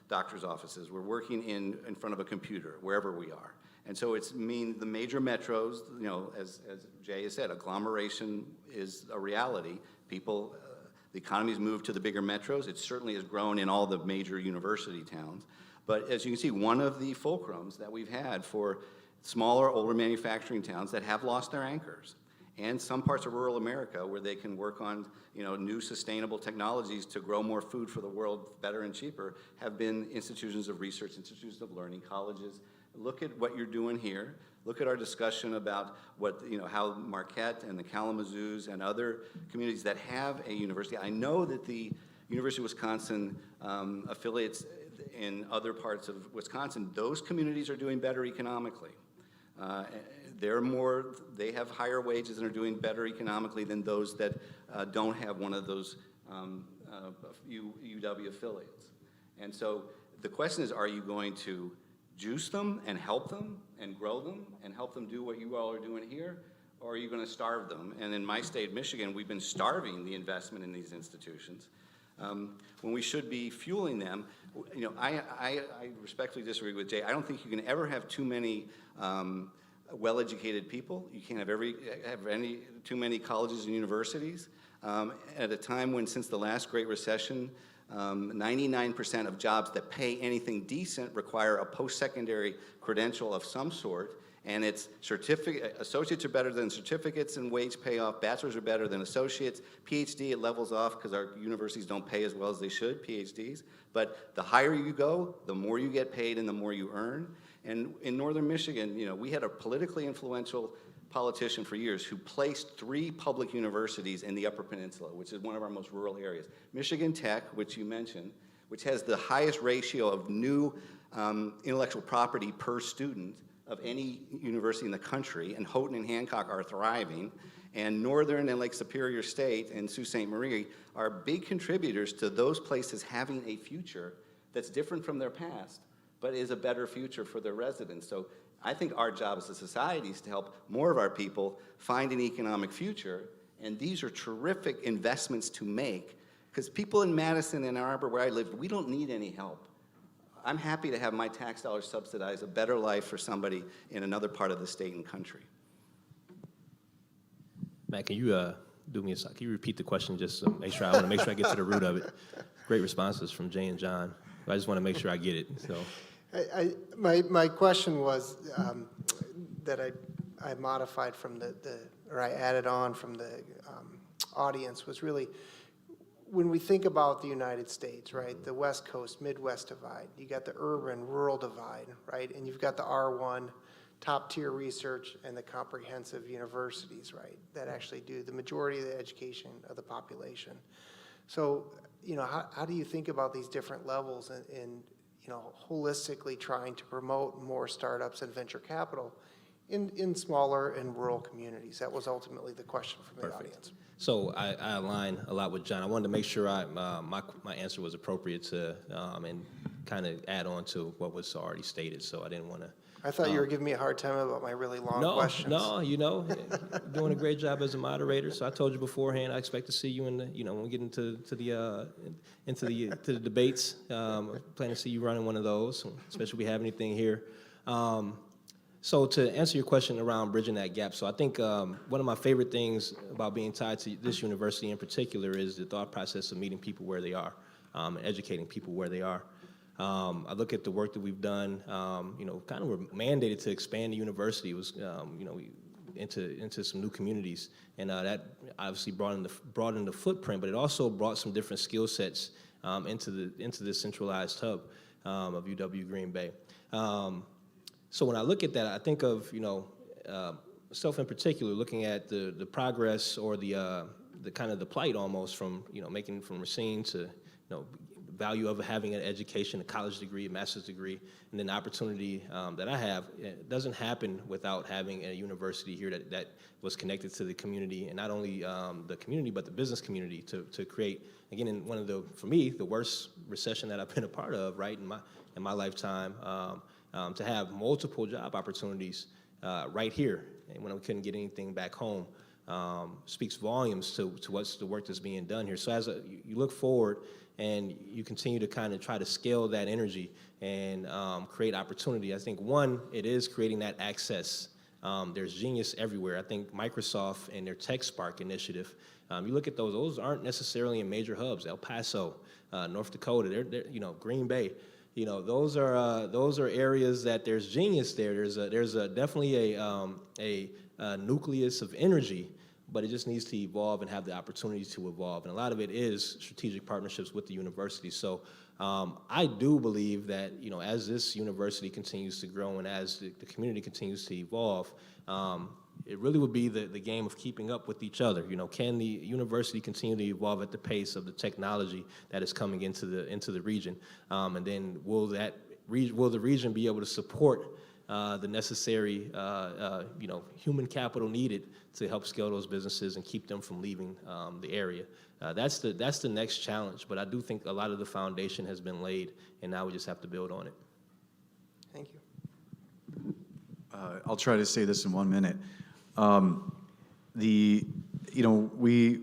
doctors' offices, we're working in front of a computer, wherever we are. And so the major metros, as Jay has said, agglomeration is a reality. People, the economy's moved to the bigger metros. It certainly has grown in all the major university towns. But as you can see, one of the fulcrums that we've had for smaller, older manufacturing towns that have lost their anchors, and some parts of rural America where they can work on new sustainable technologies to grow more food for the world better and cheaper, have been institutions of research, institutions of learning, colleges. Look at what you're doing here. Look at our discussion about how Marquette and the Kalamazoos and other communities that have a university. I know that the University of Wisconsin affiliates in other parts of Wisconsin, those communities are doing better economically. They have higher wages and are doing better economically than those that don't have one of those UW affiliates. And so the question is, are you going to juice them and help them and grow them and help them do what you all are doing here, or are you going to starve them? And in my state, Michigan, we've been starving the investment in these institutions when we should be fueling them. I respectfully disagree with Jay. I don't think you can ever have too many well-educated people. You can't have too many colleges and universities. At a time when, since the last Great Recession, 99% of jobs that pay anything decent require a post-secondary credential of some sort, and it's associates are better than certificates and wage payoff, bachelors are better than associates, PhD it levels off because our universities don't pay as well as they should, PhDs, but the higher you go, the more you get paid and the more you earn. And in northern Michigan, we had a politically influential politician for years who placed 3 public universities in the Upper Peninsula, which is one of our most rural areas. Michigan Tech, which you mentioned, which has the highest ratio of new intellectual property per student of any university in the country, and Houghton and Hancock are thriving, and Northern and Lake Superior State and Sault Ste. Marie are big contributors to those places having a future that's different from their past, but is a better future for their residents. So I think our job as a society is to help more of our people find an economic future, and these are terrific investments to make, because people in Madison and Ann Arbor, where I live, we don't need any help. I'm happy to have my tax dollars subsidize a better life for somebody in another part of the state and country. Matt, can you do me a second? Can you repeat the question just to make sure? I want to make sure I get to the root of it. Great responses from Jay and John. I just want to make sure I get it. So, My question was that I modified from or I added on from the audience was really, when we think about the United States, right, the West Coast, Midwest divide, you got the urban-rural divide, right, and you've got the R1 top-tier research and the comprehensive universities, right, that actually do the majority of the education of the population. So, how do you think about these different levels in holistically trying to promote more startups and venture capital in smaller and rural communities? That was ultimately the question from the audience. So I align a lot with John. I wanted to make sure my answer was appropriate to and kind of add on to what was already stated. So I didn't want to. I thought you were giving me a hard time about my really long questions. No, doing a great job as a moderator. So I told you beforehand, I expect to see you in the, when we get into the debates. Plan to see you running one of those, especially if we have anything here. So to answer your question around bridging that gap, so I think one of my favorite things about being tied to this university in particular is the thought process of meeting people where they are, and educating people where they are. I look at the work that we've done, kind of were mandated to expand the university. It was, into some new communities, and that obviously broadened the footprint, but it also brought some different skill sets into this centralized hub of UW Green Bay. So when I look at that, I think of myself in particular, looking at the progress or the kind of the plight almost from making from Racine to value of having an education, a college degree, a master's degree, and then the opportunity that I have. It doesn't happen without having a university here that was connected to the community, and not only the community, but the business community to create, again, in one of for me, the worst recession that I've been a part of, right, in my lifetime, to have multiple job opportunities right here, and when we couldn't get anything back home, speaks volumes to what's the work that's being done here. So as you look forward and you continue to kind of try to scale that energy and create opportunity, I think, one, it is creating that access. There's genius everywhere. I think Microsoft and their TechSpark initiative, you look at those aren't necessarily in major hubs. El Paso, North Dakota, they're Green Bay. Those are areas that there's genius there. There's definitely a nucleus of energy, but it just needs to evolve and have the opportunity to evolve. And a lot of it is strategic partnerships with the university. So I do believe that, as this university continues to grow and as the community continues to evolve, it really would be the game of keeping up with each other. Can the university continue to evolve at the pace of the technology that is coming into the region? And then will the region be able to support the necessary, human capital needed to help scale those businesses and keep them from leaving the area? That's the next challenge, but I do think a lot of the foundation has been laid, and now we just have to build on it. Thank you. I'll try to say this in 1 minute. We,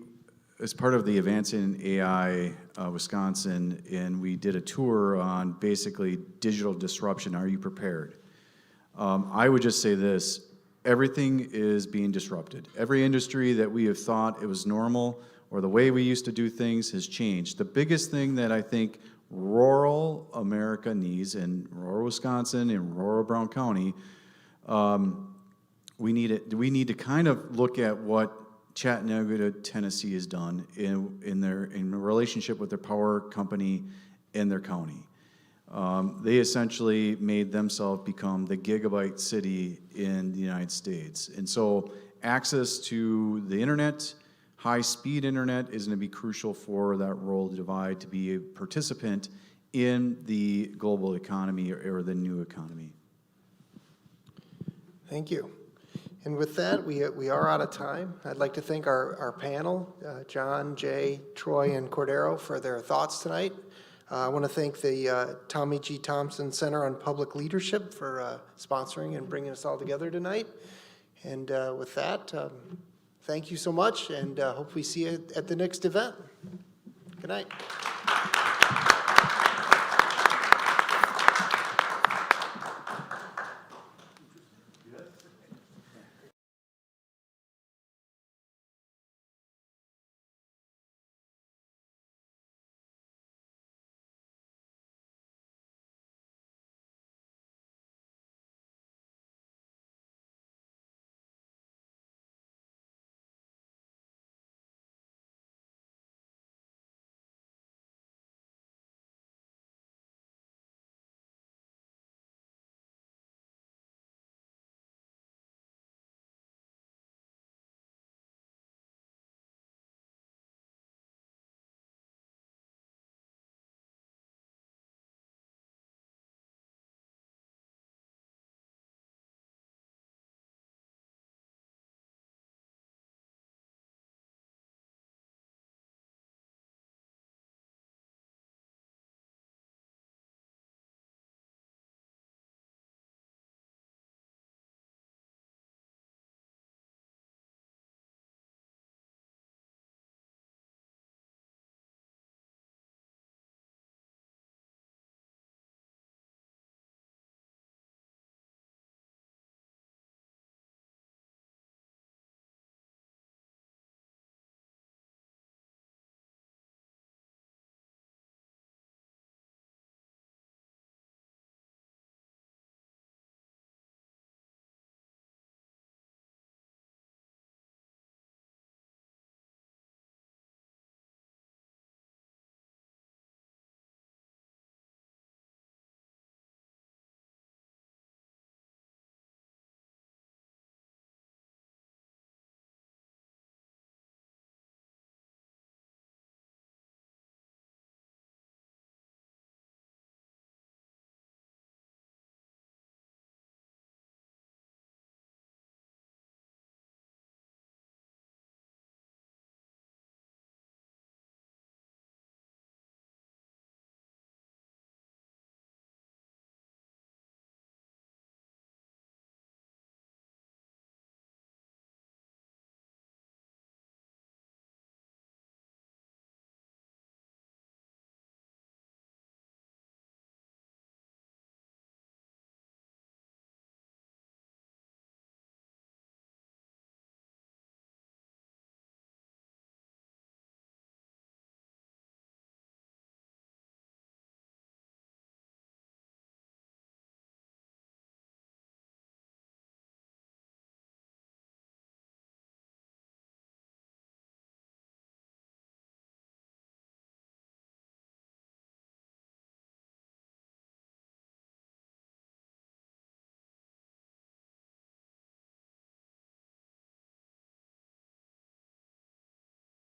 as part of the Advancing AI Wisconsin, and we did a tour on basically digital disruption. Are you prepared? I would just say this: everything is being disrupted. Every industry that we have thought it was normal or the way we used to do things has changed. The biggest thing that I think rural America needs, in rural Wisconsin and rural Brown County, we need to kind of look at what Chattanooga, Tennessee has done in relationship with their power company in their county. They essentially made themselves become the gigabyte city in the United States. And so access to the internet, high-speed internet, is going to be crucial for that rural divide to be a participant in the global economy or the new economy. Thank you. And with that, we are out of time. I'd like to thank our panel, John, Jay, Troy, and Cordero, for their thoughts tonight. I want to thank the Tommy G. Thompson Center on Public Leadership for sponsoring and bringing us all together tonight. And with that, thank you so much, and hope we see you at the next event. Good night.